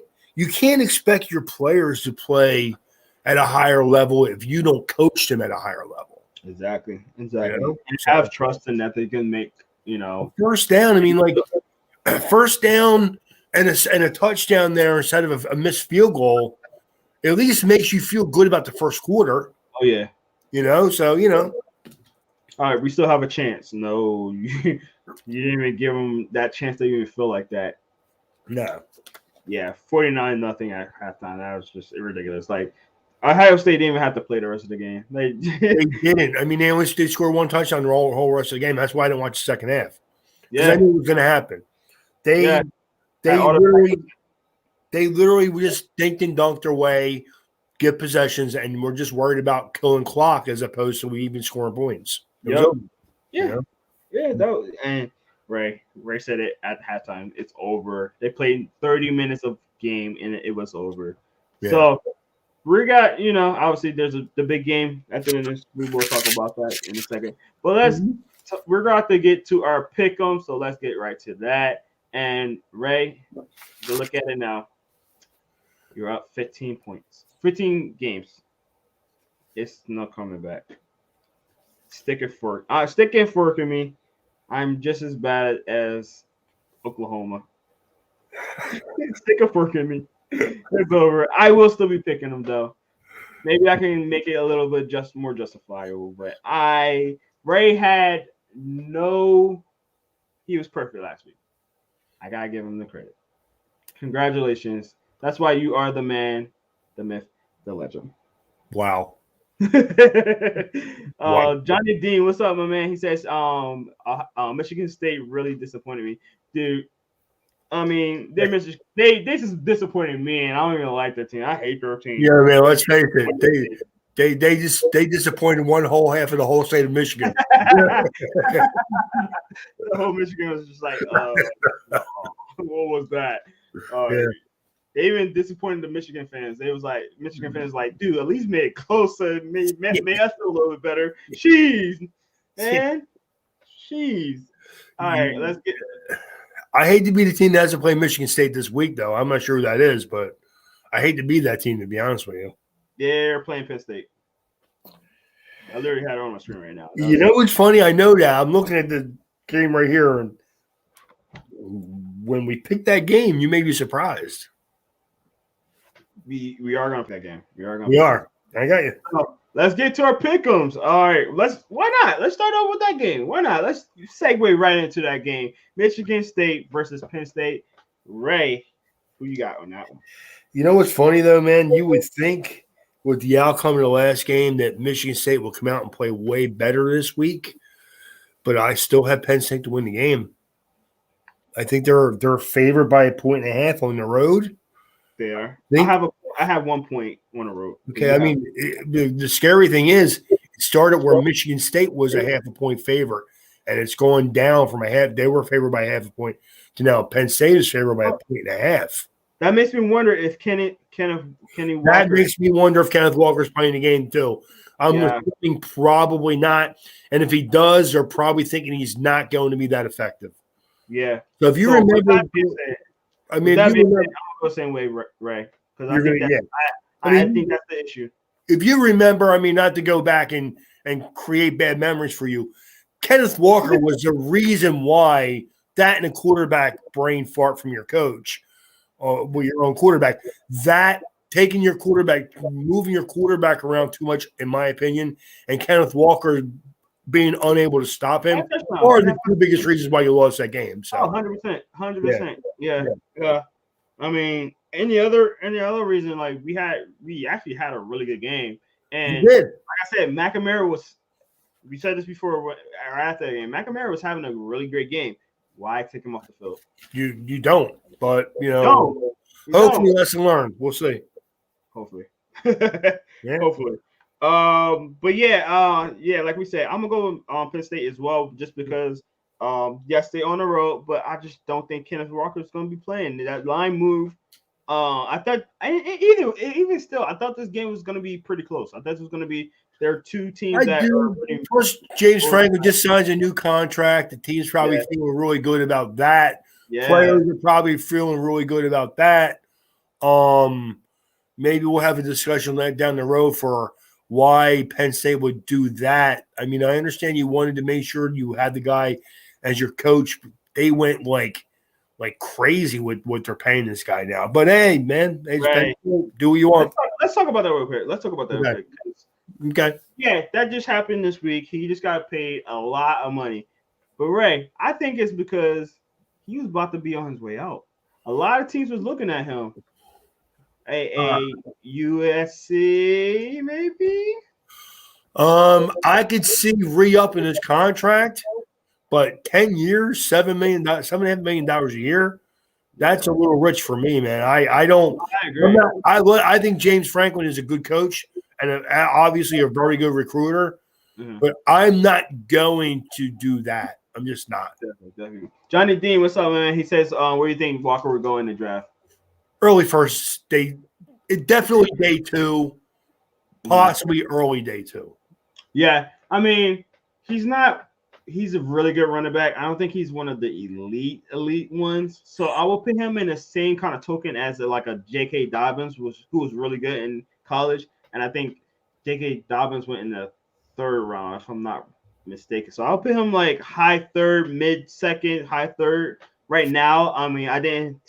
expect your players to play at a higher level if you don't coach them at a higher level. Exactly. You know? And have trust in that they can make, first down. I mean, like first down and a touchdown there instead of a missed field goal, at least makes you feel good about the first quarter. Oh yeah. So All right, we still have a chance. No, you didn't even give them that chance to even feel like that. no. Yeah, 49-0 at halftime. That was just ridiculous. Like Ohio State didn't even have to play the rest of the game. They didn't. I mean, they scored one touchdown the whole rest of the game. That's why I didn't watch the second half because I yeah, knew it was going to happen. yeah. They All literally just dinked and dunked their way, get possessions, and we're just worried about killing clock as opposed to we even scoring points. It was Yep. over. Yeah. You know? Yeah. And Ray said it at halftime. It's over. They played 30 minutes of game and it was over. Yeah. So we got, obviously there's the big game at the end of this. We will talk about that in a second. But we're going to get to our pick 'em. So let's get right to that. And Ray, to look at it now, you're up 15 points, 15 games. It's not coming back. Stick and fork in me. I'm just as bad as Oklahoma. Stick a fork in me. It's over. I will still be picking them though. Maybe I can make it a little bit more justifiable. But Ray had he was perfect last week. I gotta give him the credit. Congratulations. That's why you are the man, the myth, the legend. Wow. Johnny Dean, what's up, my man? He says, Michigan State really disappointed me, dude. I mean, they just disappointed me, and I don't even like their team. I hate their team. Yeah, man. Let's face it. They disappointed one whole half of the whole state of Michigan. The whole Michigan was just like, what was that? Yeah. They even disappointed the Michigan fans. They was like, Michigan fans like, dude, at least made it closer, made us feel a little bit better. Jeez, man. Jeez. All right, let's get. I hate to be the team that hasn't played Michigan State this week, though. I'm not sure who that is, but I hate to be that team, to be honest with you. Yeah, they're playing Penn State. I literally had it on my screen right now. You know what's funny? I know that. I'm looking at the game right here, and when we pick that game, you may be surprised. We are gonna play that game. We are. I got you. So, let's get to our pick'ems. All right, why not? Let's start off with that game. Why not? Let's segue right into that game. Michigan State versus Penn State. Ray, who you got on that one? You know what's funny though, man? You would think with the outcome of the last game that Michigan State will come out and play way better this week, but I still have Penn State to win the game. I think they're favored by 1.5 on the road. They are. I have 1 point on the road. Okay, I mean the scary thing is it started where Michigan State was a 0.5 point favorite, and it's going down from a half. They were favored by 0.5 point to now Penn State is favored by 1.5. That makes me wonder if Kenny Walker. That makes me wonder if Kenneth Walker's playing the game too. I'm assuming probably not, and if he does, they're probably thinking he's not going to be that effective. Yeah. So if you remember, I mean, I'm the same way, Ray. Because I think that's the issue. If you remember, I mean, not to go back and create bad memories for you, Kenneth Walker was the reason why that and a quarterback brain fart from your coach, or your own quarterback, that taking your quarterback, moving your quarterback around too much, in my opinion, and Kenneth Walker being unable to stop him are the two biggest reasons why you lost that game. So 100%. 100%. Yeah. I mean, any other reason, like we actually had a really good game. And like I said, we said this before or after that game, McNamara was having a really great game. Why take him off the field? You don't, but hopefully lesson learned. We'll see. Hopefully. Hopefully. But like we said, I'm gonna go on Penn State as well, just because yes, they're on the road, but I just don't think Kenneth Walker is gonna be playing. That line move. I thought even still, I thought this game was gonna be pretty close. I thought it was gonna be there are two teams First, James Franklin just signs a new contract. The team's probably feeling really good about that. Yeah. Players are probably feeling really good about that. Maybe we'll have a discussion down the road for why Penn State would do that. I mean, I understand you wanted to make sure you had the guy as your coach. They went like crazy with what they're paying this guy now. But hey, man, do what you want. Let's talk about that real quick. Okay. Yeah, that just happened this week. He just got paid a lot of money. But Ray, I think it's because he was about to be on his way out. A lot of teams was looking at him. A USC maybe. I could see re-upping his contract, but 10 years, $7.5 million a year. That's a little rich for me, man. I don't. I I'm agree. not, I think James Franklin is a good coach and obviously a very good recruiter, Mhm. but I'm not going to do that. I'm just not. Definitely. Johnny Dean, what's up, man? He says, where do you think Walker would go in the draft? Early first day, definitely day two, Mhm. possibly early day two. Yeah, I mean, he's not. He's a really good running back. I don't think he's one of the elite ones. So I will put him in the same kind of token as like a J.K. Dobbins, who was really good in college. And I think J.K. Dobbins went in the third round, if I'm not mistaken. So I'll put him like high third, mid second, high third. Right now, I mean, I didn't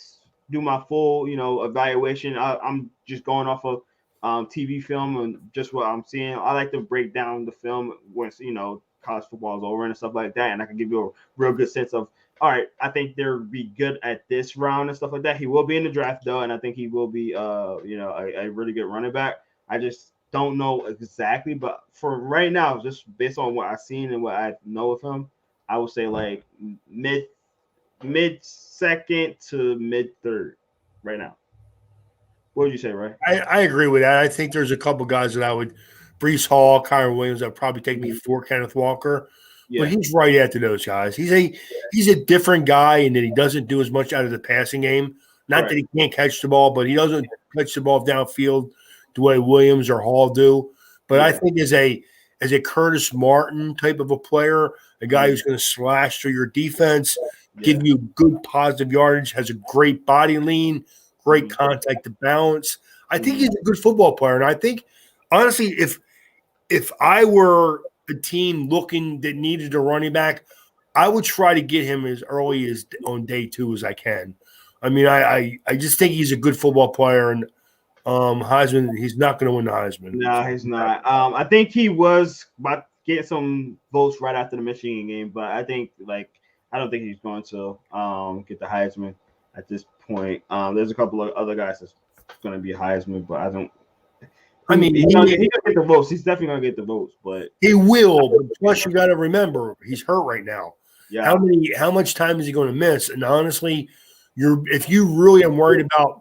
do my full, evaluation. I'm just going off of TV film and just what I'm seeing. I like to break down the film once college football is over and stuff like that, and I can give you a real good sense of all right. I think they'll be good at this round and stuff like that. He will be in the draft though, and I think he will be a really good running back. I just don't know exactly, but for right now, just based on what I've seen and what I know of him, I would say like mid second to mid third right now. What would you say, Ray? I agree with that. I think there's a couple guys that I would, Brees Hall, Kyron Williams, that would probably take Mhm. before Kenneth Walker, but Yeah. he's right after those guys. He's a different guy in that he doesn't do as much out of the passing game. Not that Right. he can't catch the ball, but he doesn't catch the ball downfield the way Williams or Hall do. But I Yeah. think as a Curtis Martin type of a player, a guy Mhm. who's going to slash through your defense, Yeah. give you good positive yardage, has a great body lean, great Mhm. contact to balance. I think Mhm. he's a good football player, and I think honestly, if I were a team looking that needed a running back, I would try to get him as early as on day two as I can. I mean, I just think he's a good football player, and Heisman, he's not going to win the Heisman. No, he's not. I think he was about to get some votes right after the Michigan game, but I think I don't think he's going to get the Heisman at this point. There's a couple of other guys that's going to be Heisman, but I don't. I mean, He gonna get the votes. He's definitely gonna get the votes, but he will. But plus, you got to remember he's hurt right now. yeah, How much time is he going to miss? And honestly, if you really are worried about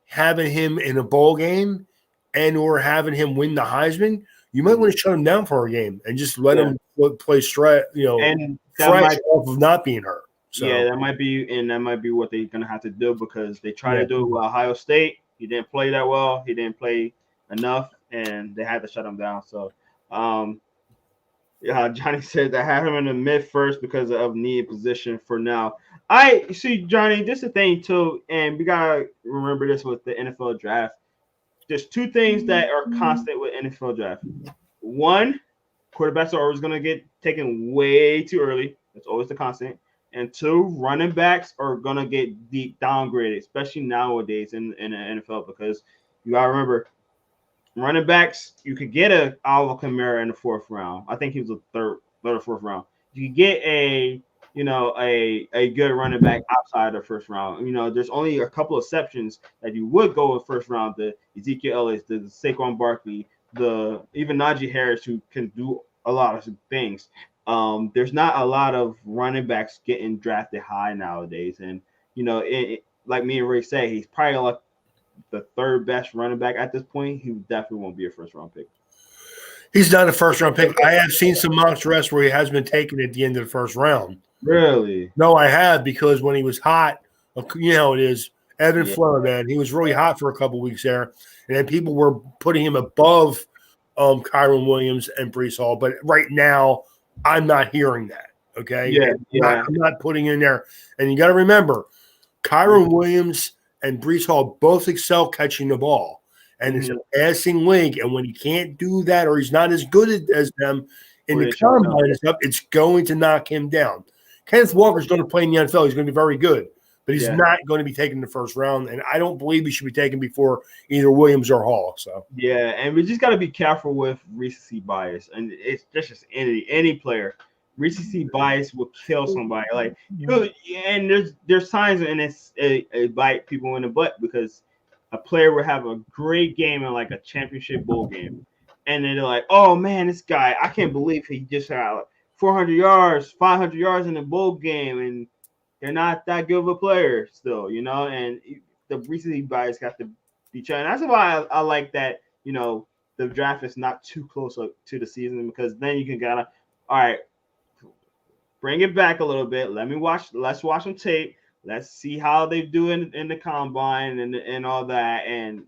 having him in a bowl game and or having him win the Heisman, you might want to shut him down for a game and just let yeah, him play straight, and that fresh might off of not being hurt. yeah, So that might be what they're gonna have to do because they tried yeah, to do it with Ohio State. He didn't play that well. He didn't play enough, and they had to shut him down. So, um, yeah, Johnny said I have him in the mid first because of need position for now. I see, Johnny. This is the thing too, and we gotta remember this with the NFL draft. There's two things that are constant with NFL draft. One, quarterbacks are always going to get taken way too early. That's always the constant. And two, running backs are going to get deep downgraded, especially nowadays in the NFL because you got to remember running backs, you could get a Alvin Kamara in the fourth round. I think he was a third or fourth round. You could get a good running back outside the first round. There's only a couple exceptions that you would go in first round. The Ezekiel Elliott, the Saquon Barkley, the even Najee Harris, who can do a lot of things. There's not a lot of running backs getting drafted high nowadays, and like me and Ray say, he's probably like the third best running back at this point. He definitely won't be a first round pick. he's not a first round pick. I have seen some mock drafts where he has been taken at the end of the first round. Really? No, I have because when he was hot, you know how it is. Evan Yeah. Fleur, man, he was really hot for a couple weeks there, and then people were putting him above Kyron Williams and Brees Hall. But right now, I'm not hearing that. Okay, Yeah. Yeah. I'm not putting in there. And you got to remember, Kyron Williams and Brees Hall both excel catching the ball, and it's a passing league. And when he can't do that, or he's not as good as them in the combine and stuff, it's going to knock him down. Kenneth Walker's going to play in the NFL. He's going to be very good, but he's not going to be taken in the first round. And I don't believe he should be taken before either Williams or Hall. So yeah, and we just got to be careful with recency bias, and it's just any player. Recency bias will kill somebody. And there's signs, and it bite people in the butt because a player would have a great game in like a championship bowl game, and then they're like, "Oh man, this guy! I can't believe he just had like 400 yards, 500 yards in a bowl game," and they're not that good of a player still, you know. And the recency bias got to be checked. And that's why I like that, you know, the draft is not too close to the season, because then you can kind of, all right, bring it back a little bit. Let's watch some tape. Let's see how they do in the combine and all that, and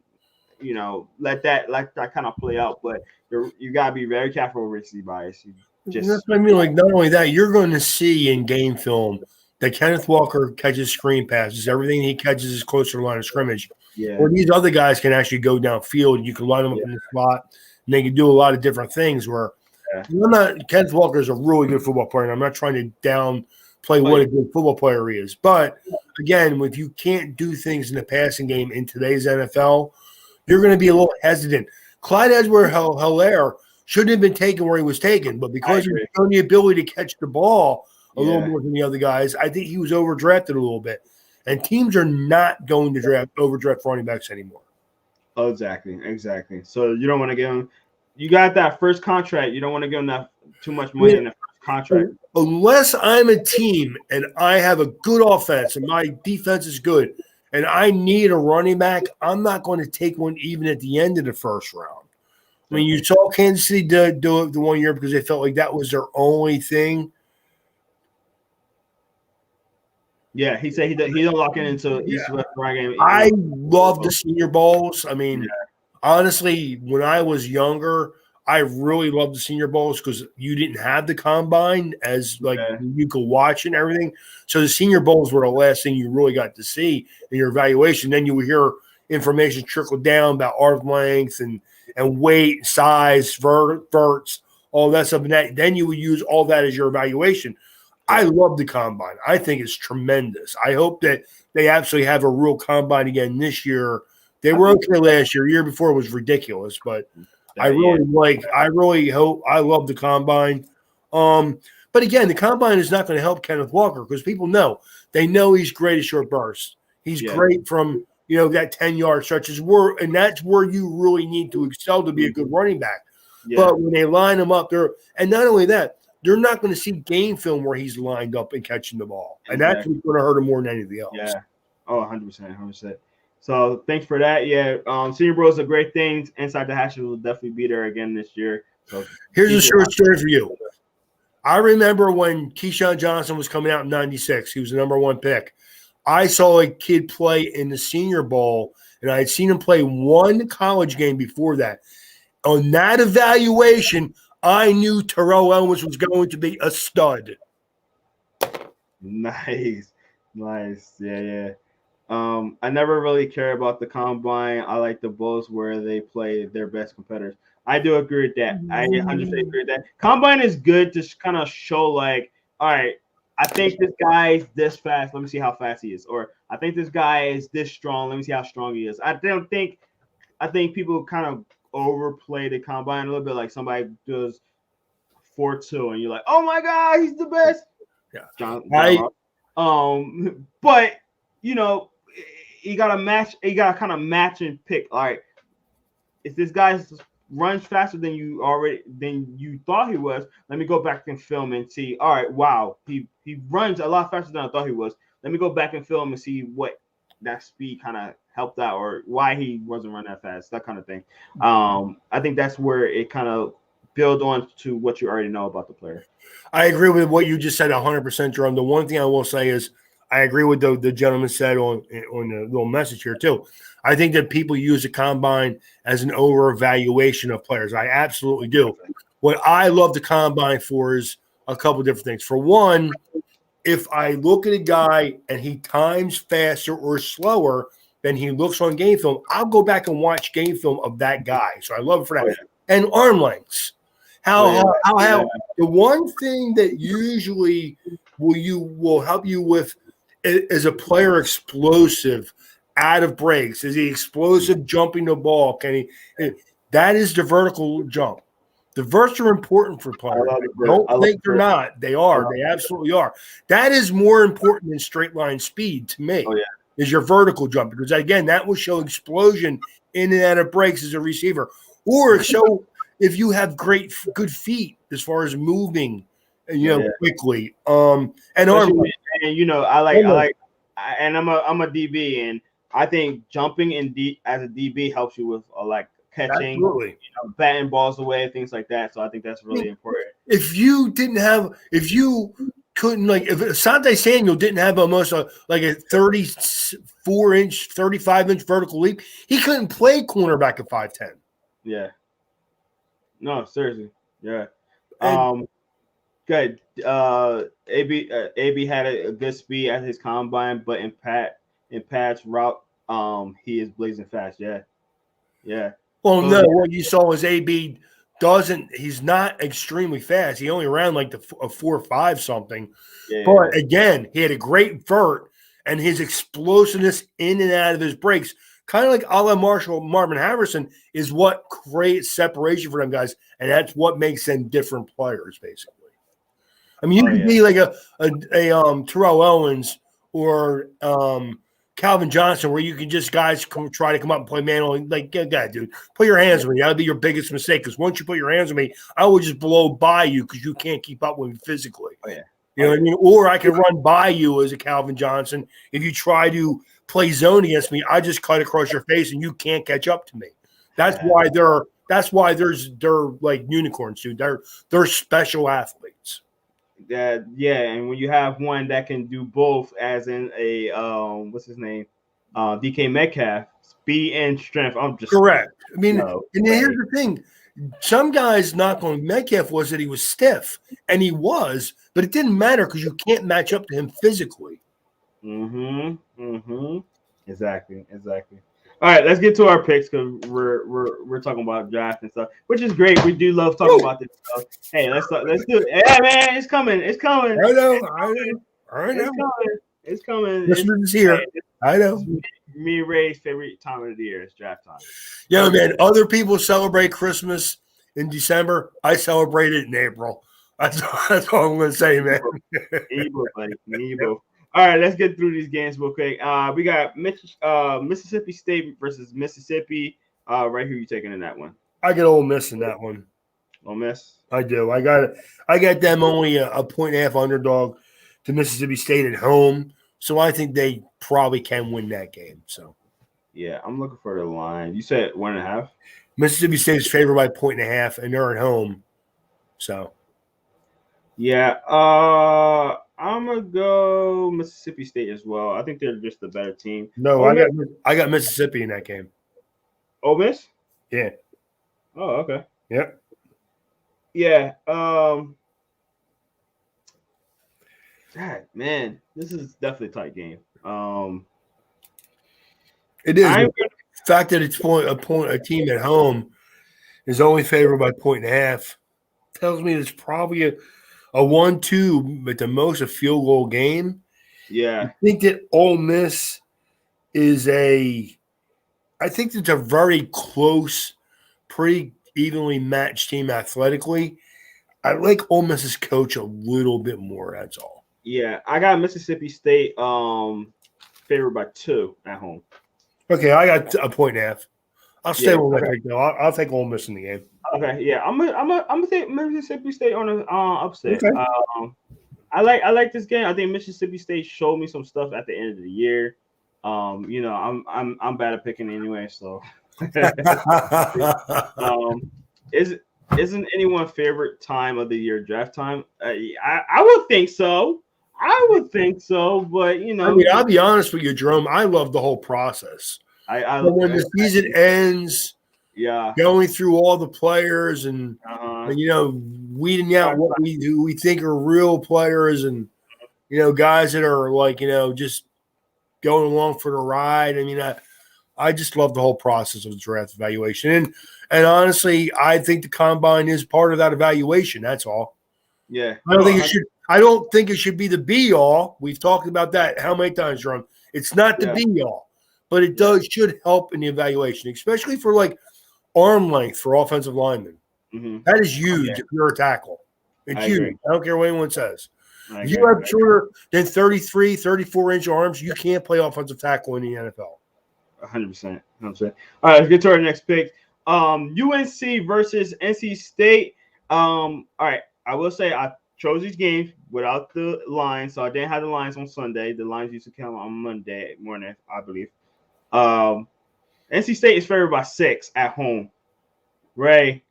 you know, let that kind of play out. But you gotta be very careful with recency bias. That's what I mean. Like, not only that, you're going to see in game film that Kenneth Walker catches screen passes. Everything he catches is closer to the line of scrimmage. Yeah. Where these other guys can actually go downfield. You can line them up in the spot, and they can do a lot of different things. Where Kenneth Walker is a really good football player, and I'm not trying to downplay what a good football player he is. But again, if you can't do things in the passing game in today's NFL, you're going to be a little hesitant. Clyde Edwards-Helaire shouldn't have been taken where he was taken, but because he's shown the ability to catch the ball a little more than the other guys, I think he was overdrafted a little bit. And teams are not going to overdraft running backs anymore. Oh, exactly. So you don't want to give him. You got that first contract. You don't want to give him that too much money in the first contract. Unless I'm a team and I have a good offense and my defense is good and I need a running back, I'm not going to take one even at the end of the first round. I mean, you saw Kansas City do it the 1 year because they felt like that was their only thing. Yeah, he said he don't lock in into East-West run game. I love the Senior Bowls. I mean, honestly, when I was younger, I really loved the Senior Bowls because you didn't have the combine as like you could watch and everything. So the Senior Bowls were the last thing you really got to see in your evaluation. Then you would hear information trickle down about arm length and weight, size, verts, all that stuff. And then you would use all that as your evaluation. I love the combine. I think it's tremendous. I hope that they actually have a real combine again this year. They were okay last year. The year before was ridiculous, but I really hope. I love the combine. But again, the combine is not going to help Kenneth Walker because people know he's great at short bursts. He's great from that 10-yard stretches. And that's where you really need to excel to be a good running back. Yeah. But when they line him up there, and not only that, they're not going to see game film where he's lined up and catching the ball. And that's what's going to hurt him more than anything else. Yeah. Oh, 100%. So thanks for that. Yeah. Senior Bowl is a great thing. Inside the Hashes will definitely be there again this year. So here's a short story for you. I remember when Keyshawn Johnson was coming out in 96. He was the number 1 pick. I saw a kid play in the Senior Bowl, and I had seen him play one college game before that. On that evaluation, I knew Terrell Owens was going to be a stud. Nice. Yeah. I never really care about the combine. I like the Bulls where they play their best competitors. I do agree with that. I 100% agree with that. Combine is good to kind of show like, all right, I think this guy is this fast. Let me see how fast he is. Or I think this guy is this strong. Let me see how strong he is. I think people kind of overplay the combine a little bit. Like somebody does 4.2 and you're like, oh my God, he's the best. Yeah. But you got to kind of match and pick. All right, if this guy runs faster than you thought he was, let me go back and film and see. All right, wow, he runs a lot faster than I thought he was. Let me go back and film and see what that speed kind of helped out or why he wasn't running that fast, that kind of thing. I think that's where it kind of build on to what you already know about the player. I agree with what you just said 100%, Jerome. The one thing I will say is I agree with the gentleman said on the little message here too. I think that people use the combine as an over-evaluation of players. I absolutely do. What I love the combine for is a couple different things. For one, if I look at a guy and he times faster or slower than he looks on game film, I'll go back and watch game film of that guy. So I love it for that. Oh, yeah. And arm lengths. How the one thing that usually will help you with is a player explosive out of breaks. Is he explosive jumping the ball? That is the vertical jump. The verts are important for players. Don't think they're not. They are. They absolutely are. That is more important than straight line speed to me. Oh, yeah. is your vertical jump, because again, that will show explosion in and out of breaks as a receiver, or show if you have good feet as far as moving, quickly. And arm. And and I'm a DB, and I think jumping as a DB helps you with like catching, Absolutely. batting balls away, things like that. So I think that's really important. If you couldn't, like, if Asante Samuel didn't have almost like a 34-inch, 35-inch vertical leap, he couldn't play cornerback at 5'10". Yeah. No, seriously. Yeah. And, good. AB had a good speed at his combine, but in Pat's route, he is blazing fast. Yeah. Yeah. well, no, what you saw was AB he's not extremely fast. He only ran like a 4.5 something. Yeah. But again, he had a great vert, and his explosiveness in and out of his breaks, kind of like a la Marvin Harrison, is what creates separation for them guys, and that's what makes them different players, basically. I mean, you could be like a Terrell Owens or Calvin Johnson, where you can just try to come up and play man only. Like, yeah, dude, put your hands on me. That'll be your biggest mistake, because once you put your hands on me, I will just blow by you because you can't keep up with me physically. Oh, yeah. You know what I mean? Or I can run by you as a Calvin Johnson. If you try to play zone against me, I just cut across your face and you can't catch up to me. That's why they're like unicorns, dude. They're special athletes. And when you have one that can do both, as in a what's his name, DK Metcalf, speed and strength. I'm just correct. I mean, and here's the thing: some guys knock on Metcalf was that he was stiff, and he was, but it didn't matter because you can't match up to him physically. Exactly. All right, let's get to our picks, because we're talking about draft and stuff, which is great. We do love talking about this stuff. Hey, let's do it. Yeah, man, it's coming. I know. It's coming. Christmas is here. I know. Me and Ray's favorite time of the year is draft time. Yeah, man. Other people celebrate Christmas in December. I celebrate it in April. That's all I'm going to say, man. Nebo, buddy. Nebo. All right, let's get through these games real quick. We got Mississippi State versus Mississippi. Right, who you taking in that one? I get Ole Miss in that one. Ole Miss? I do. I got them only a 1.5 underdog to Mississippi State at home, so I think they probably can win that game. So, yeah, I'm looking for the line. You said 1.5. Mississippi State is favored by 1.5, and they're at home. So, yeah, I'm gonna go Mississippi State as well. I think they're just the better team. No, I got Mississippi in that game. Ole Miss? Yeah. Oh, okay. Yep. Yeah. God, man, this is definitely a tight game. It is. The fact that it's a team at home is only favored by 1.5 tells me it's probably a 1-2, but the most a field goal game. Yeah. I think that Ole Miss is I think it's a very close, pretty evenly matched team athletically. I like Ole Miss's coach a little bit more, that's all. Yeah, I got Mississippi State favored by 2 at home. Okay, I got a 1.5. I'll stay with my pick though. I'll take Ole Miss in the game. Okay, yeah, I'm gonna take Mississippi State on an upset. Okay. I like this game. I think Mississippi State showed me some stuff at the end of the year. I'm bad at picking anyway, so. Isn't anyone's favorite time of the year draft time? I would think so. But I mean, I'll be honest with you, Jerome. I love the whole process. When the season ends, going through all the players and weeding out who we think are real players, and guys that are like just going along for the ride. I mean, I just love the whole process of the draft evaluation, and honestly, I think the combine is part of that evaluation. That's all. Yeah, I don't think it should be the be all. We've talked about that how many times, Jerome? It's not the be all, but it should help in the evaluation, especially for like arm length for offensive linemen. Mm-hmm. That is huge if you're a tackle. It's huge. I don't care what anyone says. I If you agree. have shorter than 33, 34-inch arms, you can't play offensive tackle in the NFL. 100%. 100%. All right, let's get to our next pick. UNC versus NC State. All right, I will say I chose these games without the lines, so I didn't have the lines on Sunday. The lines used to come on Monday morning, I believe. NC State is favored by 6 at home. Ray,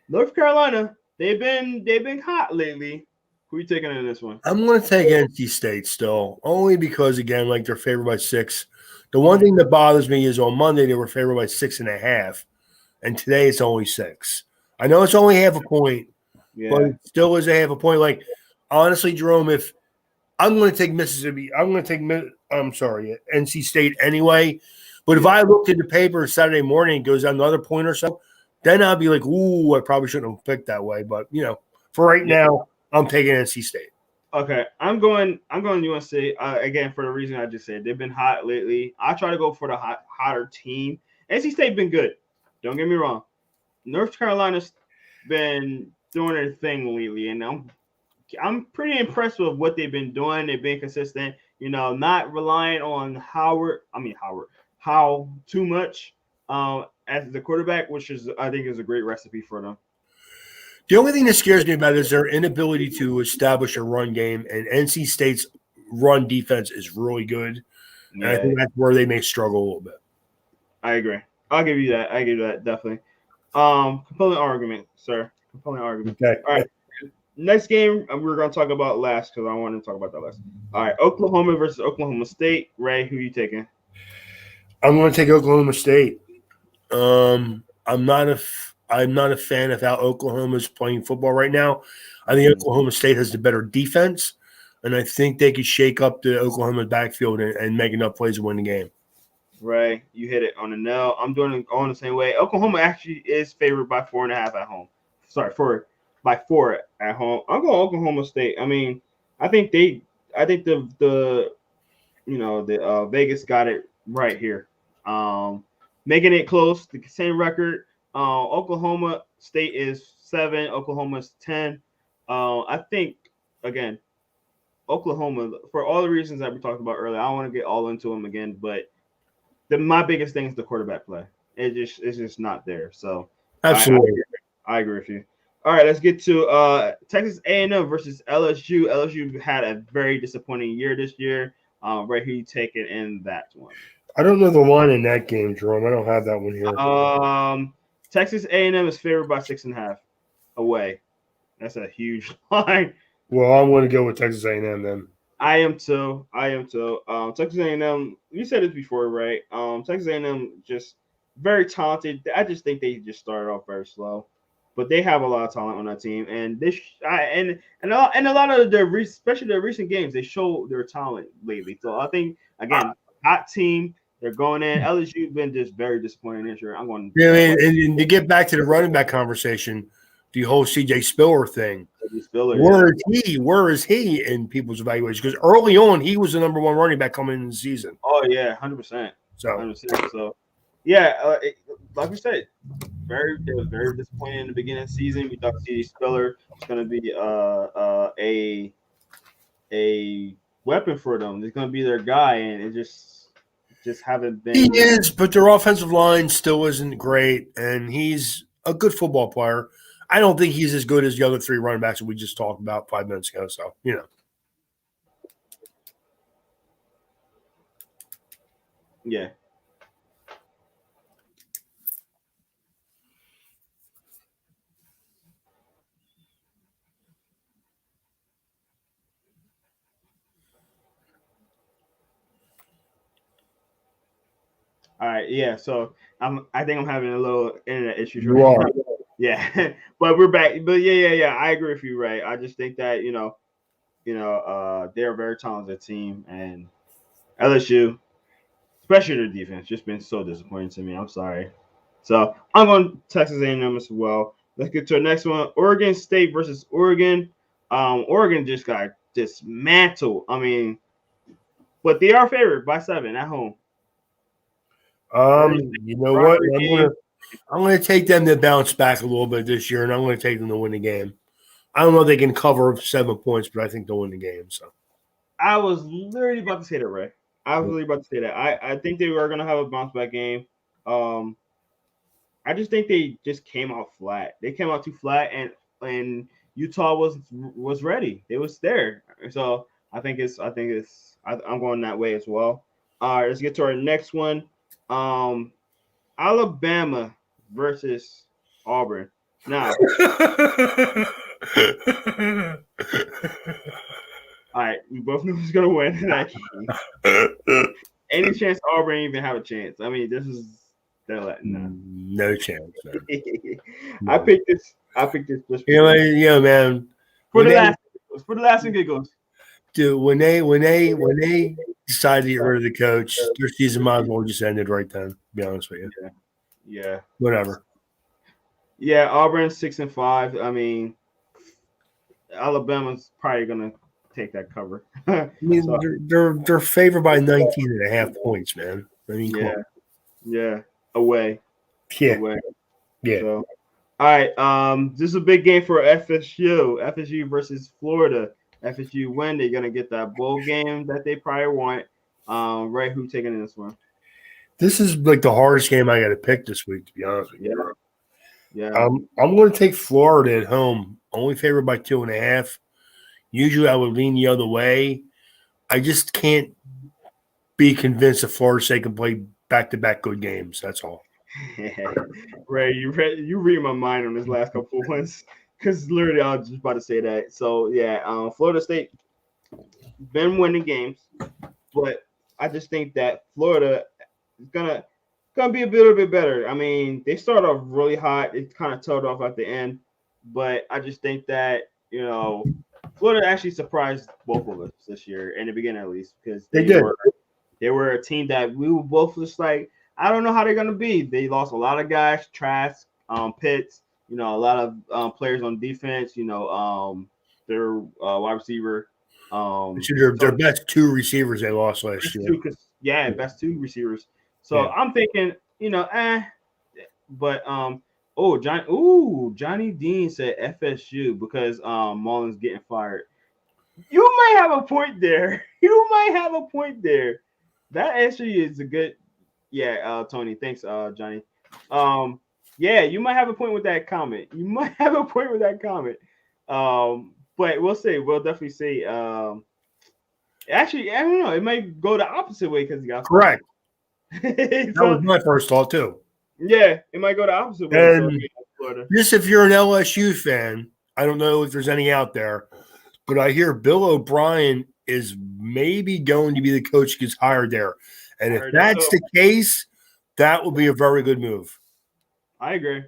North Carolina, they've been hot lately. Who are you taking in this one? I'm going to take NC State still, only because, again, like they're favored by 6. The one thing that bothers me is on Monday they were favored by 6.5, and today it's only 6. I know it's only half a point, but Yeah, it still is a half a point. Like, honestly, Jerome, if I'm going to take Mississippi, I'm going to take, I'm sorry, NC State anyway. But if yeah. I looked at the paper Saturday morning and it goes down another point or so, then I'd be like, ooh, I probably shouldn't have picked that way. But, for right Yeah. now, I'm taking NC State. Okay, I'm going UNC again for the reason I just said. They've been hot lately. I try to go for the hotter team. NC State been good. Don't get me wrong. North Carolina's been doing their thing lately, and I'm pretty impressed with what they've been doing. They've been consistent. Not relying on how too much as the quarterback, which is I think is a great recipe for them. The only thing that scares me about it is their inability to establish a run game, and NC State's run defense is really good. And I Yeah, think that's where they may struggle a little bit. I agree. I'll give you that. I give you that definitely. Compelling argument, sir. Compelling argument. Okay. All right. Next game we're gonna talk about last because I want to talk about that last. All right, Oklahoma versus Oklahoma State. Ray, who you taking? I'm going to take Oklahoma State. I'm not a fan of how Oklahoma's playing football right now. I think Oklahoma State has the better defense, and I think they could shake up the Oklahoma backfield and make enough plays to win the game. Ray, you hit it on the nail. I'm doing it on the same way. Oklahoma actually is favored by 4.5 at home. Sorry, by 4 at home. I'm going Oklahoma State. I mean, I think the Vegas got it right here. Making it close, the same record. Oklahoma State is 7. Oklahoma is 10. I think again, Oklahoma for all the reasons that we talked about earlier. I don't want to get all into them again, but my biggest thing is the quarterback play. It's just not there. So Absolutely. I agree with you. All right, let's get to Texas A&M versus LSU. LSU had a very disappointing year this year. Right here, you take it in that one. I don't know the line in that game, Jerome. I don't have that one here. Texas A&M is favored by 6.5 away. That's a huge line. Well, I'm going to go with Texas A&M then. I am too. Texas A&M. You said it before, right? Texas A&M just very talented. I just think they just started off very slow, but they have a lot of talent on that team. And a lot of especially the recent games, they show their talent lately. So I think again, hot team. They're going in. LSU's been just very disappointing this year. I'm going. Yeah, and to get back to the running back conversation, the whole CJ Spiller thing. Where is he in people's evaluation? Because early on, he was the number one running back coming in the season. Oh yeah, 100%. So 100%. So yeah, like we said, it was very disappointing in the beginning of the season. We thought CJ Spiller was going to be a weapon for them. He's going to be their guy, and it just haven't been. He is, but their offensive line still isn't great, and he's a good football player. I don't think he's as good as the other 3 running backs that we just talked about 5 minutes ago. So, Yeah. All right. Yeah. So I think I'm having a little internet issues. you are. Yeah, but we're back. But yeah. I agree with you, Ray. I just think that they're a very talented team, and LSU, especially their defense, just been so disappointing to me. I'm sorry. So I'm going Texas A&M as well. Let's get to the next one: Oregon State versus Oregon. Oregon just got dismantled. I mean, but they are favored by 7 at home. You know what? I'm going to take them to bounce back a little bit this year, and I'm going to take them to win the game. I don't know if they can cover 7 points, but I think they'll win the game. So I was literally about to say that, Ray. I was literally about to say that. I think they were gonna have a bounce back game. Um, I just think they just came out flat. They came out too flat, and Utah was ready. They was there. So I'm going that way as well. All right, let's get to our next one. Alabama versus Auburn. Now, all right, we both know who's gonna win that game. Any chance Auburn even have a chance? I mean, this is they're letting no chance. Man. No. I picked this just man. For the last and giggles. Dude, when they decided to get rid of the coach, their season might as well just ended right then. To be honest with you. Yeah. Whatever. Yeah, Auburn's 6-5. I mean, Alabama's probably gonna take that cover. I mean, so, they're favored by 19.5 points, man. I mean, yeah, away. Yeah. Away. Yeah. So, all right. This is a big game for FSU. FSU versus Florida. FSU win. They're gonna get that bowl game that they probably want. Right? Who taking in this one? This is like the hardest game I got to pick this week, to be honest with you. Yeah. I'm going to take Florida at home. Only favored by 2.5. Usually, I would lean the other way. I just can't be convinced that Florida State can play back-to-back good games. That's all. Ray, you read my mind on this last couple of ones because literally I was just about to say that. So yeah, Florida State been winning games, but I just think that Florida is gonna be a little bit better. I mean, they started off really hot. It kind of tailed off at the end, but I just think that Florida actually surprised both of us this year in the beginning, at least, because they were a team that we were both just like, I don't know how they're gonna be. They lost a lot of guys, Trask, Pitts, a lot of players on defense. Their wide receiver. Their best 2 receivers they lost last year. Best 2 receivers. So I'm thinking, but Johnny Dean said FSU because Mullen's getting fired. You might have a point there. That actually is a good. Yeah, Tony. Thanks, Johnny. Yeah, you might have a point with that comment. But we'll see. We'll definitely see. Actually, I don't know. It might go the opposite way because he got correct. That was my first thought too. Yeah, it might go the opposite way. And just if you're an LSU fan, I don't know if there's any out there, but I hear Bill O'Brien is maybe going to be the coach who gets hired there. And if that's the case, that will be a very good move. I agree.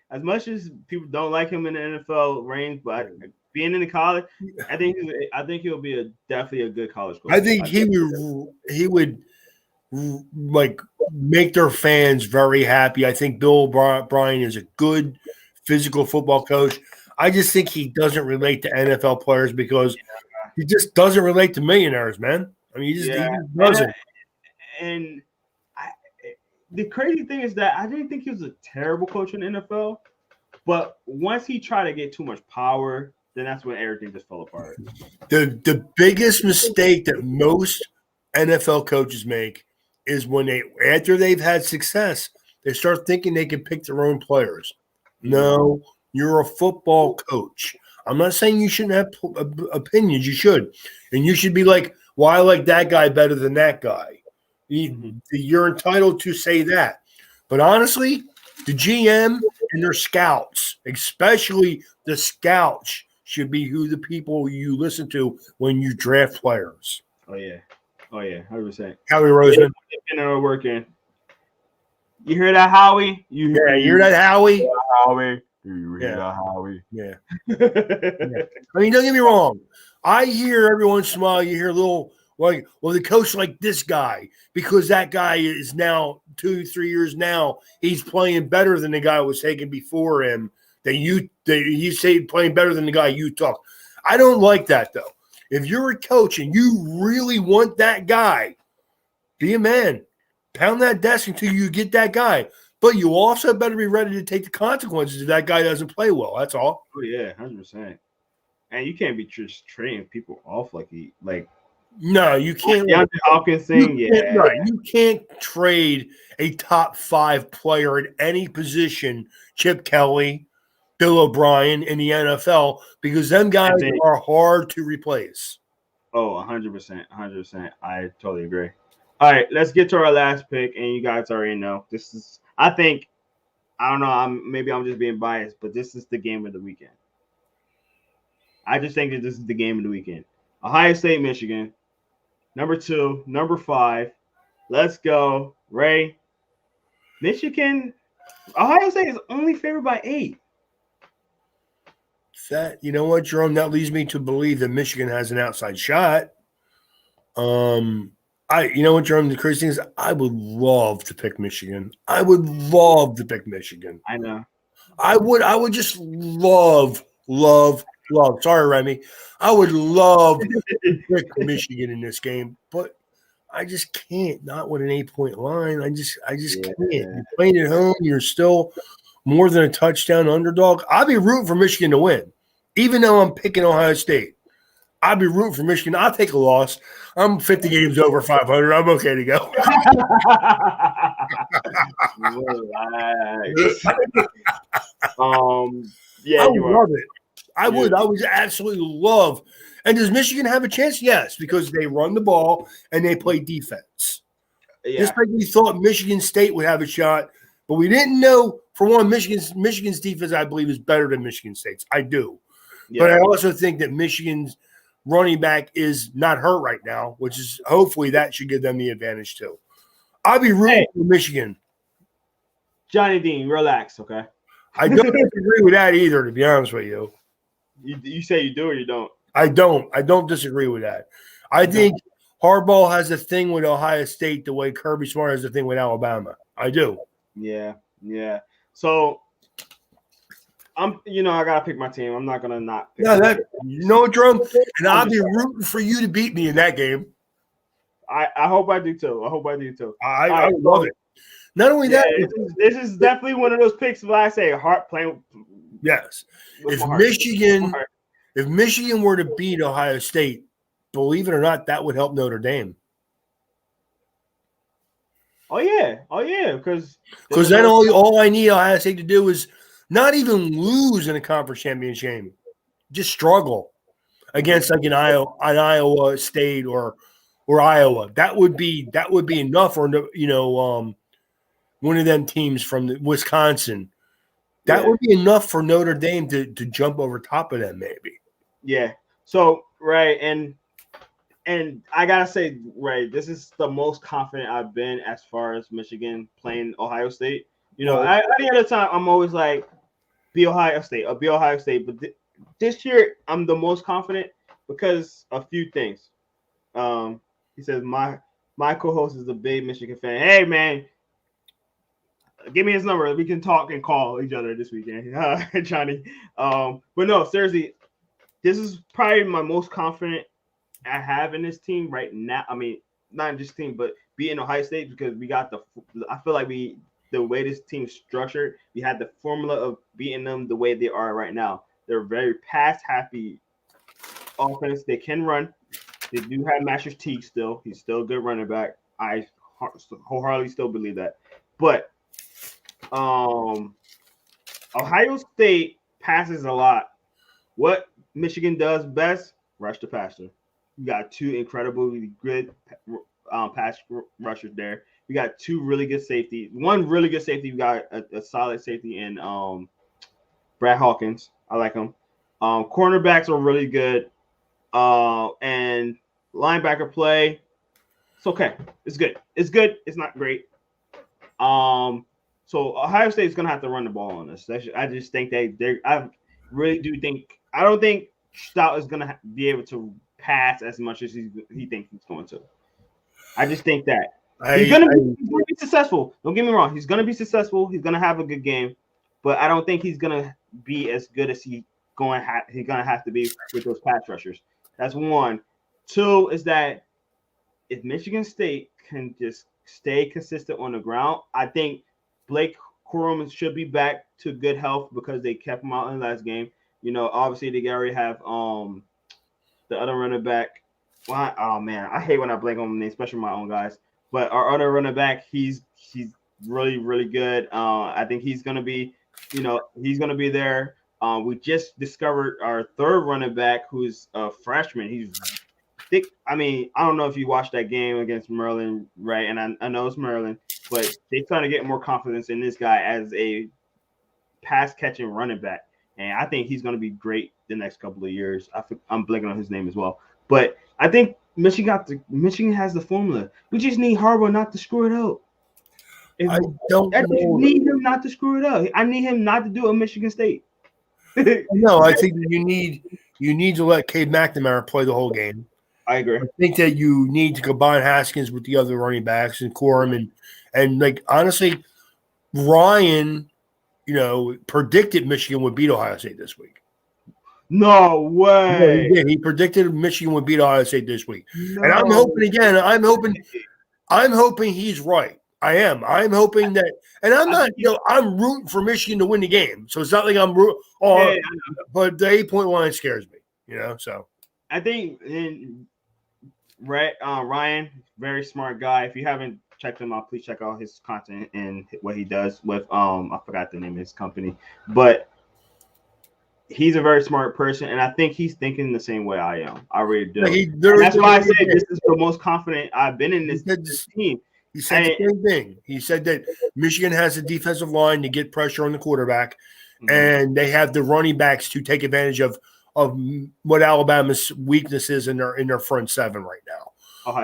As much as people don't like him in the NFL range, but being in the college, I think he'll be definitely a good college coach. I think he would like make their fans very happy. I think Bill O'Brien is a good physical football coach. I just think he doesn't relate to NFL players because he just doesn't relate to millionaires, man. I mean, he just doesn't. And the crazy thing is that I didn't think he was a terrible coach in the NFL, but once he tried to get too much power, then that's when everything just fell apart. The biggest mistake that most NFL coaches make is when after they've had success, they start thinking they can pick their own players. No, you're a football coach. I'm not saying you shouldn't have opinions. You should. And you should be like, well, I like that guy better than that guy. You're entitled to say that. But honestly, the GM and their scouts, especially the scouts, should be who the people you listen to when you draft players. Oh, yeah. 100%. Howie Roseman. Working. You hear that, Howie? You hear that, Howie? Howie. You hear that, Howie? Yeah. I mean, don't get me wrong. I hear every once in a while, you hear a little, like, well, the coach like this guy because that guy is now 2-3 years now. He's playing better than the guy who was taken before him. You say playing better than the guy you talk. I don't like that, though. If you're a coach and you really want that guy, be a man. Pound that desk until you get that guy. But you also better be ready to take the consequences if that guy doesn't play well. That's all. Oh yeah, 100%. And you can't be just trading people off like No, you can't. DeAndre Hopkins thing. Yeah, Right. You can't trade a top 5 player at any position, Chip Kelly, Bill O'Brien in the NFL, because them guys are hard to replace. Oh, 100%, 100%. I totally agree. All right, let's get to our last pick, and you guys already know this is. I think I don't know. Maybe I'm just being biased, but this is the game of the weekend. I just think that this is the game of the weekend. Ohio State, Michigan, number 2, number 5. Let's go, Ray. Michigan, Ohio State is only favored by 8. That you know what, Jerome? That leads me to believe that Michigan has an outside shot. You know what, Jerome? The crazy thing is, I would love to pick Michigan. I would love to pick Michigan. I know. I would just love. Sorry, Remy. I would love to pick Michigan in this game, but I just can't. Not with an 8-point line. I just can't. You're playing at home. You're still more than a touchdown underdog. I'll be rooting for Michigan to win, even though I'm picking Ohio State. I'll be rooting for Michigan. I'll take a loss. I'm 50 games over 500. I'm okay to go. Yeah, I would love it. I would absolutely love. And does Michigan have a chance? Yes, because they run the ball and they play defense. Yeah. Just like we thought Michigan State would have a shot, but we didn't know. For one, Michigan's defense, I believe, is better than Michigan State's. I do. Yeah. But I also think that Michigan's running back is not hurt right now, which is hopefully that should give them the advantage too. I'll be rooting for Michigan. Johnny Dean, relax, okay? I don't disagree with that either, to be honest with you. You say you do or you don't? I don't disagree with that. I think Harbaugh has a thing with Ohio State the way Kirby Smart has a thing with Alabama. I do. Yeah. So I gotta pick my team. I'm not gonna not pick Drum, and I'll be rooting for you to beat me in that game. I hope I do too. I love it. Not only that, this is definitely one of those picks where I say heart playing. Yes. If Michigan were to beat Ohio State, believe it or not, that would help Notre Dame. Oh yeah, because then all I need Ohio State to do is not even lose in a conference championship game, just struggle against like an Iowa State or Iowa. That would be enough. Or one of them teams from Wisconsin. That would be enough for Notre Dame to jump over top of them, maybe. Yeah. So right, and I gotta say, right, this is the most confident I've been as far as Michigan playing Ohio State. Any other time I'm always like, be Ohio State. But this year I'm the most confident because a few things. He says my co-host is a big Michigan fan. Hey man, give me his number. We can talk and call each other this weekend, Johnny. But no, seriously, this is probably my most confident I have in this team right now. I mean, not just team, but beating Ohio State because we got I feel like the way this team's structured, we had the formula of beating them the way they are right now. They're very pass-happy offense. They can run. They do have Master's Teague still. He's still a good running back. I wholeheartedly still believe that. But Ohio State passes a lot. What Michigan does best, rush the passer. You got 2 incredibly good pass rushers there. We got 2 really good safety. One really good safety. We got a solid safety in Brad Hawkins. I like him. Cornerbacks are really good. And linebacker play, it's okay. It's good. It's not great. So Ohio State is gonna have to run the ball on us. I just think I really do think. I don't think Stout is gonna be able to pass as much as he thinks he's going to. I just think that he's gonna be successful. Don't get me wrong. He's gonna be successful. He's gonna have a good game, but I don't think he's gonna be as good as he's gonna have to be with those pass rushers. That's one. 2 is that if Michigan State can just stay consistent on the ground, I think Blake Corum should be back to good health because they kept him out in the last game. Obviously they already have the other running back. Well, oh man, I hate when I blank on the name, especially my own guys. But our other running back, he's really really good. I think he's gonna be, he's gonna be there. We just discovered our third running back, who's a freshman. He's thick. I mean, I don't know if you watched that game against Maryland, right? And I know it's Maryland, but they're trying to get more confidence in this guy as a pass catching running back, and I think he's going to be great the next couple of years. I'm blanking on his name as well, but I think Michigan has the formula. We just need Harbaugh not to screw it up. I don't I just know. need him not to screw it up. I need him not to do a Michigan State. No, I think that you need to let Cade McNamara play the whole game. I agree. I think that you need to combine Haskins with the other running backs and Corum and like honestly, Ryan, predicted Michigan would beat Ohio State this week. No way. Yeah, he did. He predicted Michigan would beat Ohio State this week. No. And I'm hoping again, I'm hoping he's right. I am. I'm hoping that, and I'm not, I'm rooting for Michigan to win the game. So it's not like I'm rooting, but the 8-point line scares me, so. I think Ryan, very smart guy. If you haven't checked him out, please check out his content and what he does with I forgot the name of his company, but he's a very smart person, and I think he's thinking the same way I am. I really do. That's why I say this is the most confident I've been in this team. He said the same thing. He said that Michigan has a defensive line to get pressure on the quarterback, and they have the running backs to take advantage of what Alabama's weakness is in their front seven right now.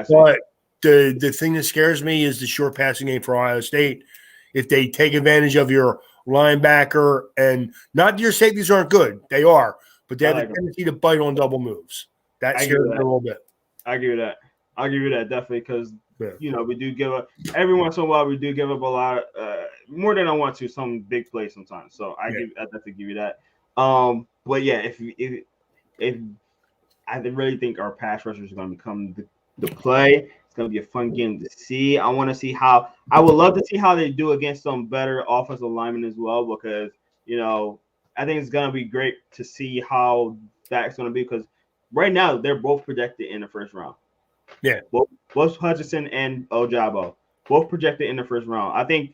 But the thing that scares me is the short passing game for Ohio State. If they take advantage of your linebacker, and not your safeties aren't good, they are, but they have a tendency to bite on double moves. That scares me a little bit. I give you that. I'll give you that definitely because we do give up every once in a while. We do give up a lot, more than I want to. Some big plays sometimes. So I definitely give you that. But yeah, if I really think our pass rushers are going to become the play. It's going to be a fun game to see. I want to see how. I would love to see how they do against some better offensive linemen as well, because I think it's going to be great to see how that's going to be, because right now they're both projected in the first round. Yeah, both Hutchinson and Ojabo, both projected in the first round. I think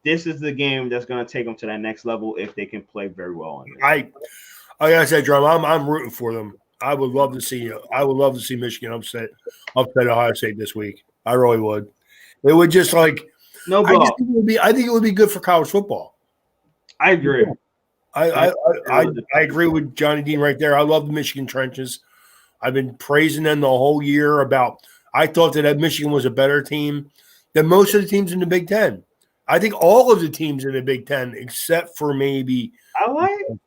this is the game that's going to take them to that next level if they can play very well on it. Like I said, Drum, I'm rooting for them. I would love to see Michigan upset Ohio State this week. I really would. It would just I think it would be good for college football. I agree. I agree with Johnny Dean right there. I love the Michigan trenches. I've been praising them the whole year I thought that Michigan was a better team than most of the teams in the Big Ten. I think all of the teams in the Big Ten, except for maybe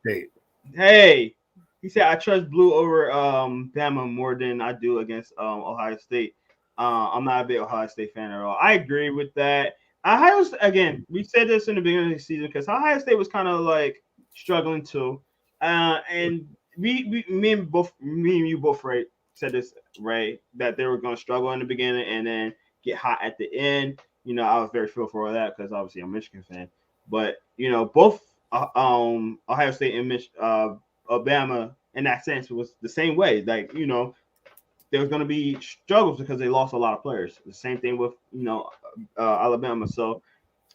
State. Hey, he said I trust Blue over Bama more than I do against Ohio State. I'm not a big Ohio State fan at all. I agree with that. Again, we said this in the beginning of the season because Ohio State was kind of struggling too, and me and you both said this right, that they were going to struggle in the beginning and then get hot at the end. I was very fearful of that because obviously I'm a Michigan fan, but both Ohio State and Alabama in that sense was the same way. There was going to be struggles because they lost a lot of players. The same thing with Alabama. So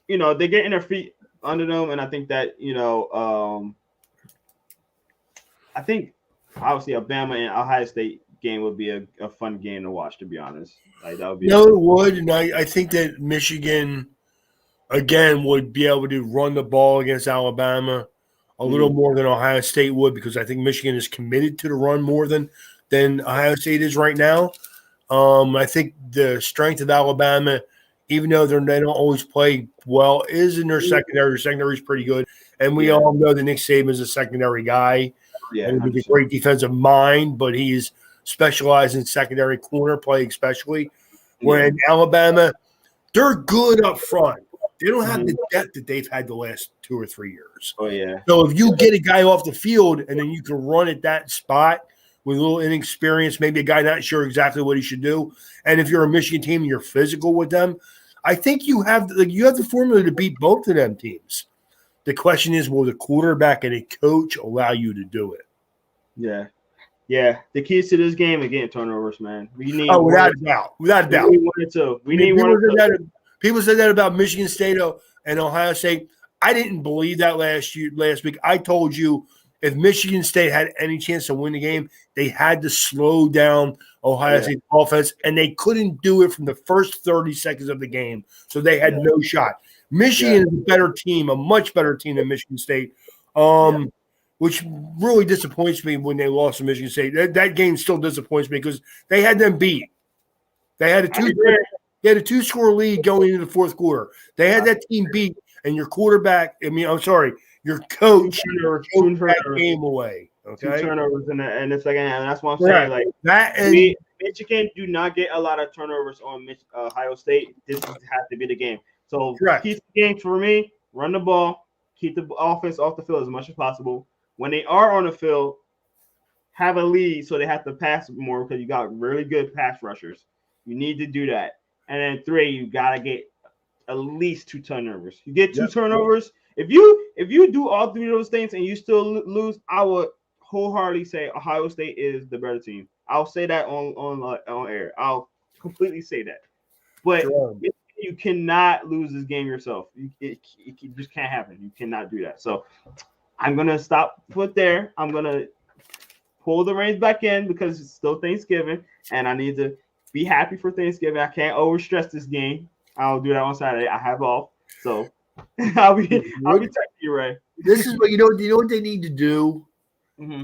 they're getting their feet under them, and I think that I think obviously Alabama and Ohio State game would be a fun game to watch, to be honest. That would be it would, and I think that Michigan again would be able to run the ball against Alabama a little more than Ohio State would, because I think Michigan is committed to the run more than Ohio State is right now. I think the strength of Alabama, even though they don't always play well, is in their secondary. Their secondary is pretty good, and we all know that Nick Saban is a secondary guy. Yeah, and he's a great defensive mind, but he's specialized in secondary corner play, especially. When Alabama, they're good up front. They don't have the depth that they've had the last 2 or 3 years. Oh, yeah. So if you get a guy off the field and then you can run at that spot with a little inexperience, maybe a guy not sure exactly what he should do, and if you're a Michigan team and you're physical with them, I think you have the formula to beat both of them teams. The question is, will the quarterback and a coach allow you to do it? Yeah. Yeah. The keys to this game are getting turnovers, man. We need Without a doubt. Without a doubt. We need one or two. We need one or two. People said that about Michigan State and Ohio State. I didn't believe that last week. I told you if Michigan State had any chance to win the game, they had to slow down Ohio State's offense, and they couldn't do it from the first 30 seconds of the game. So they had no shot. Michigan is a better team, a much better team than Michigan State, which really disappoints me when they lost to Michigan State. That game still disappoints me because they had them beat. They had a two-score lead going into the fourth quarter. They had that team beat, and your quarterback – your coach took that game away. Okay? 2 turnovers in the second half. That's what I'm saying. Like Michigan do not get a lot of turnovers on Ohio State. This has to be the game. So keep the game for me. Run the ball. Keep the offense off the field as much as possible. When they are on the field, have a lead so they have to pass more because you got really good pass rushers. You need to do that. And then 3, you got to get at least 2 turnovers. You get 2 turnovers. If you do all 3 of those things and you still lose, I would wholeheartedly say Ohio State is the better team. I'll say that on air. I'll completely say that. But you cannot lose this game yourself. It just can't happen. You cannot do that. So I'm going to stop there. I'm going to pull the reins back in because it's still Thanksgiving, and I need to be happy for Thanksgiving. I can't overstress this game. I'll do that on Saturday. I have off. So I'll be texting you, Ray. This is what you know what they need to do,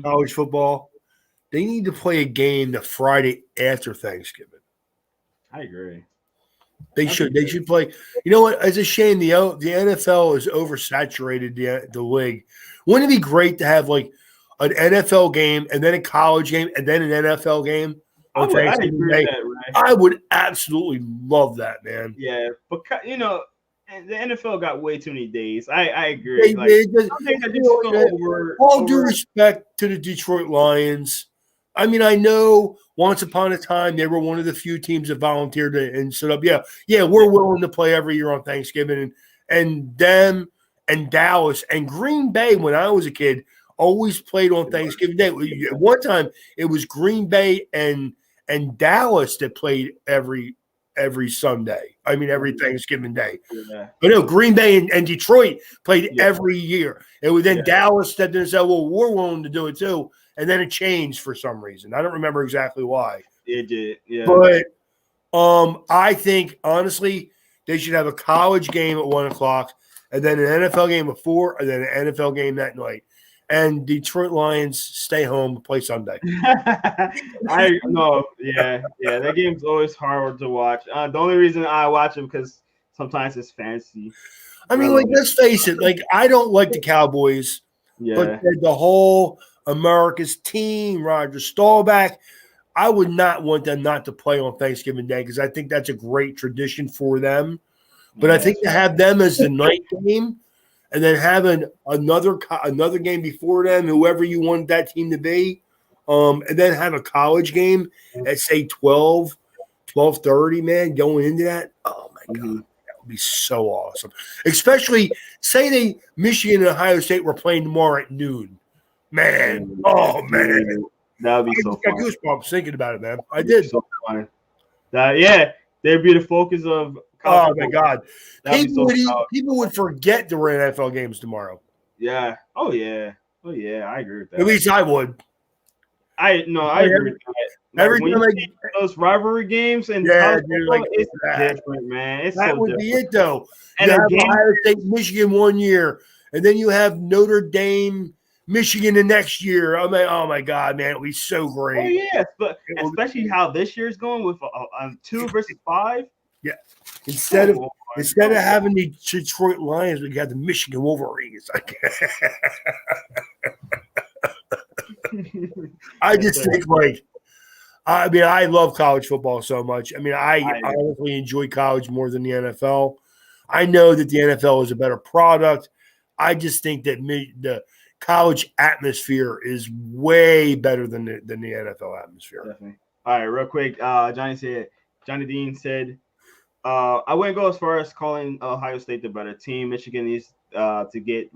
college football? They need to play a game the Friday after Thanksgiving. I agree. They should play. You know what? It's a shame the NFL is oversaturated the league. Wouldn't it be great to have like an NFL game and then a college game and then an NFL game on Thanksgiving Day? I would absolutely love that, man. Yeah, because the NFL got way too many days. I agree. All due respect to the Detroit Lions. I mean, I know once upon a time they were one of the few teams that volunteered and stood up. Yeah, we're willing to play every year on Thanksgiving. And them and Dallas and Green Bay, when I was a kid, always played on Thanksgiving Day. At one time, it was Green Bay and Dallas that played every Sunday. I mean, every Thanksgiving Day. Yeah. But no, Green Bay and Detroit played every year. It was then Dallas stepped in and said, well, we're willing to do it too. And then it changed for some reason. I don't remember exactly why. It did, yeah. But I think, honestly, they should have a college game at 1 o'clock and then an NFL game at 4 and then an NFL game that night. And Detroit Lions stay home, play Sunday. That game's always hard to watch. The only reason I watch it because sometimes it's fantasy. I mean, let's face it. I don't like the Cowboys, but the whole America's team, Roger Staubach, I would not want them not to play on Thanksgiving Day because I think that's a great tradition for them. But I think to have them as the night game and then having another game before them, whoever you want that team to be, and then have a college game at, say, 12:30, man, going into that. Oh, my God. That would be so awesome. Especially, say Michigan and Ohio State were playing tomorrow at noon. Man, oh, man. That would be so fun. I got goosebumps thinking about it, man. I did. So fun. They'd be the focus of college. Oh, my God. People would forget there were NFL games tomorrow. Yeah. Oh, yeah. I agree with that. At least I would. I agree with that. Every time those rivalry games and it's different, man. It's that so would different. be it, though. And you have Ohio State, Michigan one year, and then you have Notre Dame, Michigan the next year. I mean, oh my God, man, it would be so great. Oh yeah, but especially how this year is going with 2 versus 5. Yeah, instead of having the Detroit Lions, we got the Michigan Wolverines. I just think I love college football so much. I mean, I honestly enjoy college more than the NFL. I know that the NFL is a better product. I just think that the college atmosphere is way better than the NFL atmosphere. Definitely. All right, real quick. Johnny Dean said, I wouldn't go as far as calling Ohio State the better team. Michigan needs to get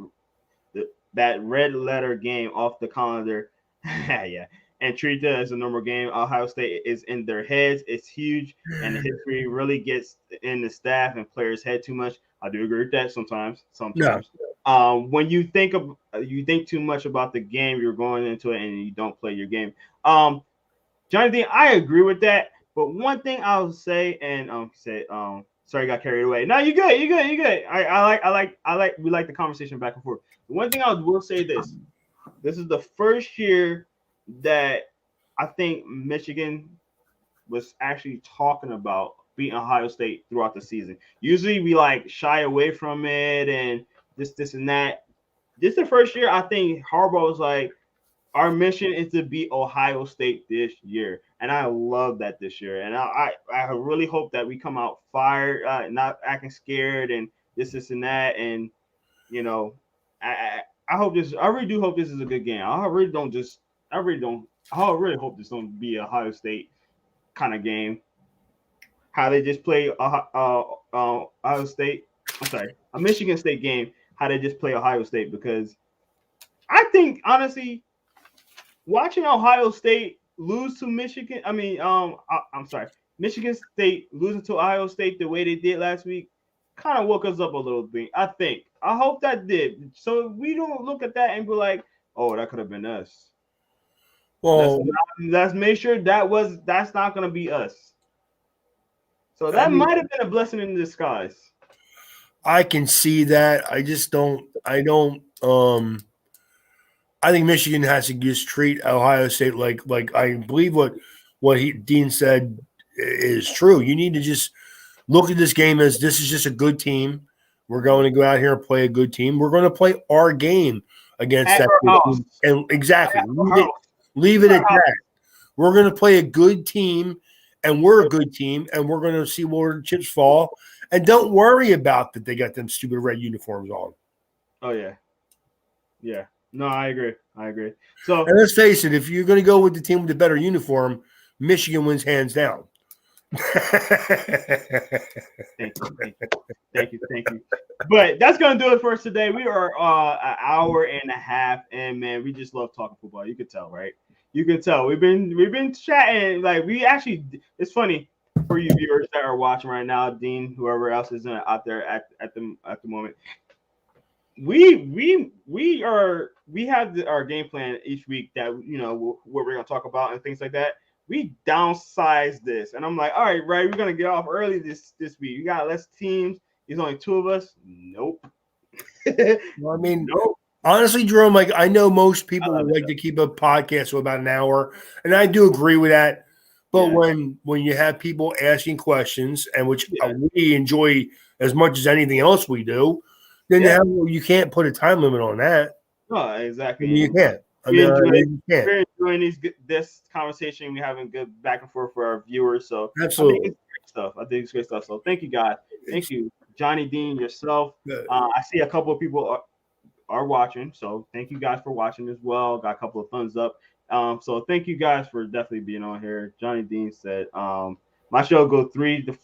that red letter game off the calendar. Yeah, and treat it as a normal game. Ohio State is in their heads. It's huge, and the history really gets in the staff and players' head too much. I do agree with that sometimes. No. Sometimes, when you think too much about the game, you're going into it and you don't play your game. Jonathan, I agree with that. But one thing I'll say, and sorry, I got carried away. No, you good, you good, you good. I like. We like the conversation back and forth. One thing I will say this: this is the first year that I think Michigan was actually talking about beating Ohio State throughout the season. Usually, we like shy away from it and this, and that. This is the first year I think Harbaugh was like, our mission is to beat Ohio State this year, and I love that this year. And I really hope that we come out fired, not acting scared, and this, and that. And you know, I hope this. I really do hope this is a good game. I really don't just. I really don't. I really hope this don't be a Ohio State kind of game. How they just play Ohio State. I'm sorry, a Michigan State game. How they just play Ohio State, because I think honestly, watching Ohio State lose to Michigan, I'm sorry, Michigan State losing to Ohio State the way they did last week kind of woke us up a little bit. I think. I hope that did. So we don't look at that and be like, oh, that could have been us. Well, let's make sure that's not gonna be us. So that might have been a blessing in disguise. I can see that. I just don't. I don't. I think Michigan has to just treat Ohio State like I believe what Dean said is true. You need to just look at this game as this is just a good team. We're going to go out here and play a good team. We're going to play our game against At that our good house. team. And exactly. At our house. Leave it at that. We're going to play a good team, and we're a good team, and we're going to see where the chips fall. And don't worry about that they got them stupid red uniforms on. Oh, yeah. Yeah. No, I agree. So, and let's face it, if you're going to go with the team with the better uniform, Michigan wins hands down. Thank you. But that's gonna do it for us today. We are an hour and a half, and man, we just love talking football. You can tell, right? You can tell. We've been chatting. Like we actually, it's funny for you viewers that are watching right now, Dean, whoever else is out there at the moment. We have our game plan each week that what we're gonna talk about and things like that. We downsized this, and I'm like, all right, we're gonna get off early this week. We got less teams. There's only two of us. Nope. Well, I mean, nope. Honestly, Jerome, like I know most people would like to keep a podcast for about an hour, and I do agree with that. But when you have people asking questions, and which we enjoy as much as anything else we do, then you can't put a time limit on that. No, exactly. You can't. We're enjoying this conversation. We're having good back and forth for our viewers. So absolutely, I think it's great stuff. So thank you, guys. Thank you, Johnny Dean, yourself. I see a couple of people are watching. So thank you guys for watching as well. Got a couple of thumbs up. So thank you guys for definitely being on here. Johnny Dean said, my show go 3 to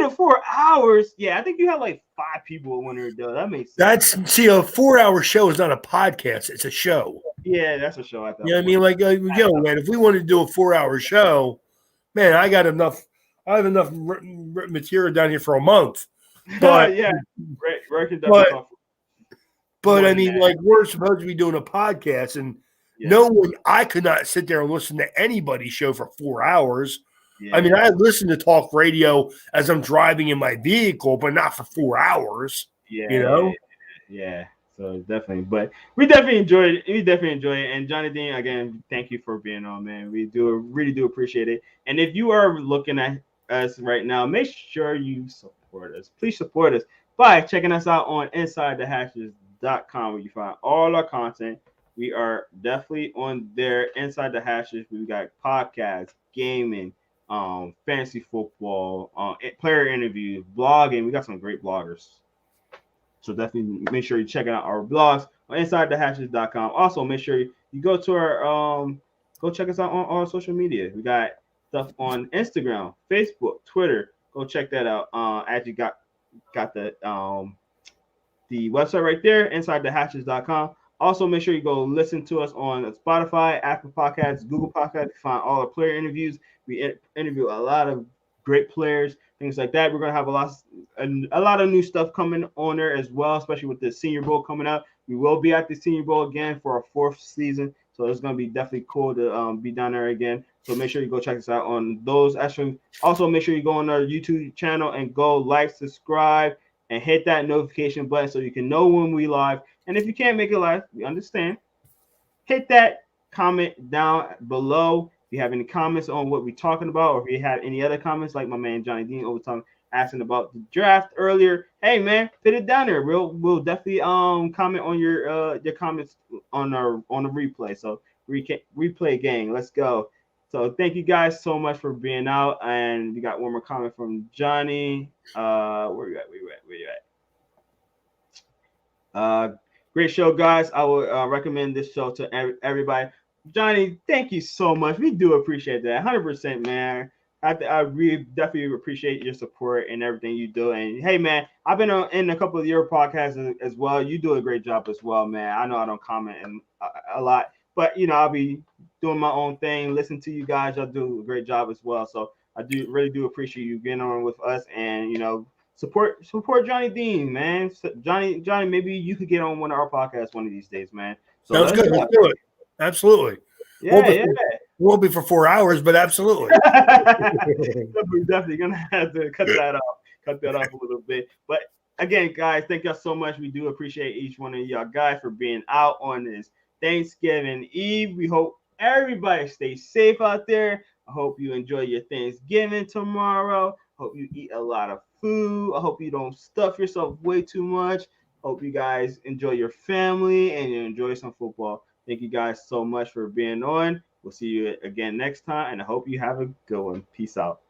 4 hours. Yeah, I think you have like 5 people when you're done. That makes sense. A 4-hour show is not a podcast; it's a show. Yeah, that's a show. You know what I mean? Like, man, if we wanted to do a 4-hour show, man, I have enough material down here for a month. But but I mean, like, we're supposed to be doing a podcast, and I could not sit there and listen to anybody's show for 4 hours. Yeah. I mean, I listen to talk radio as I'm driving in my vehicle, but not for 4 hours. Yeah, Yeah. So definitely, but we definitely enjoyed it. And Johnny Dean, again, thank you for being on, man. We really do appreciate it. And if you are looking at us right now, make sure you support us. Please support us by checking us out on InsideTheHashes.com, where you find all our content. We are definitely on there. Inside the Hashes, we got podcasts, gaming, fantasy football, player interviews, blogging. We got some great bloggers. So definitely make sure you check out our blogs on InsideTheHashes.com. Also, make sure you go to our go check us out on all social media. We got stuff on Instagram, Facebook, Twitter, Go check that out. Actually got the website right there, insidethehatches.com. Also, make sure you go listen to us on Spotify, Apple Podcasts, Google Podcasts. You find all our player interviews. We interview a lot of great players, things like that. We're gonna have a lot of new stuff coming on there as well, especially with the Senior Bowl coming up. We will be at the Senior Bowl again for our 4th season, so it's gonna be definitely cool to be down there again. So make sure you go check us out on those. Actually, also make sure you go on our YouTube channel and go like, subscribe, and hit that notification button so you can know when we live. And if you can't make it live, we understand. Hit that comment down below if you have any comments on what we're talking about, or if you have any other comments, like my man Johnny Dean over time asking about the draft earlier. Hey man, put it down there. We'll definitely comment on your comments on the replay. So replay gang. Let's go. So thank you guys so much for being out. And we got one more comment from Johnny. Where you at? Where you at? Great show, guys. I would recommend this show to everybody. Johnny, thank you so much. We do appreciate that. 100%, man. I really definitely appreciate your support and everything you do. And hey, man, I've been in a couple of your podcasts as well. You do a great job as well, man. I know I don't comment a lot, but I'll be doing my own thing. Listen to you guys. Y'all do a great job as well. So I really do appreciate you getting on with us and support Johnny Dean, man. Johnny, maybe you could get on one of our podcasts one of these days, man. So Sounds good. Let's do it. Absolutely. Yeah. Won't be for 4 hours, but absolutely. We're definitely gonna have to cut that off a little bit. But again, guys, thank y'all so much. We do appreciate each one of y'all guys for being out on this Thanksgiving Eve. We hope everybody stays safe out there. I hope you enjoy your Thanksgiving tomorrow. Hope you eat a lot of food. I hope you don't stuff yourself way too much. Hope you guys enjoy your family and you enjoy some football. Thank you guys so much for being on. We'll see you again next time, and I hope you have a good one. Peace out.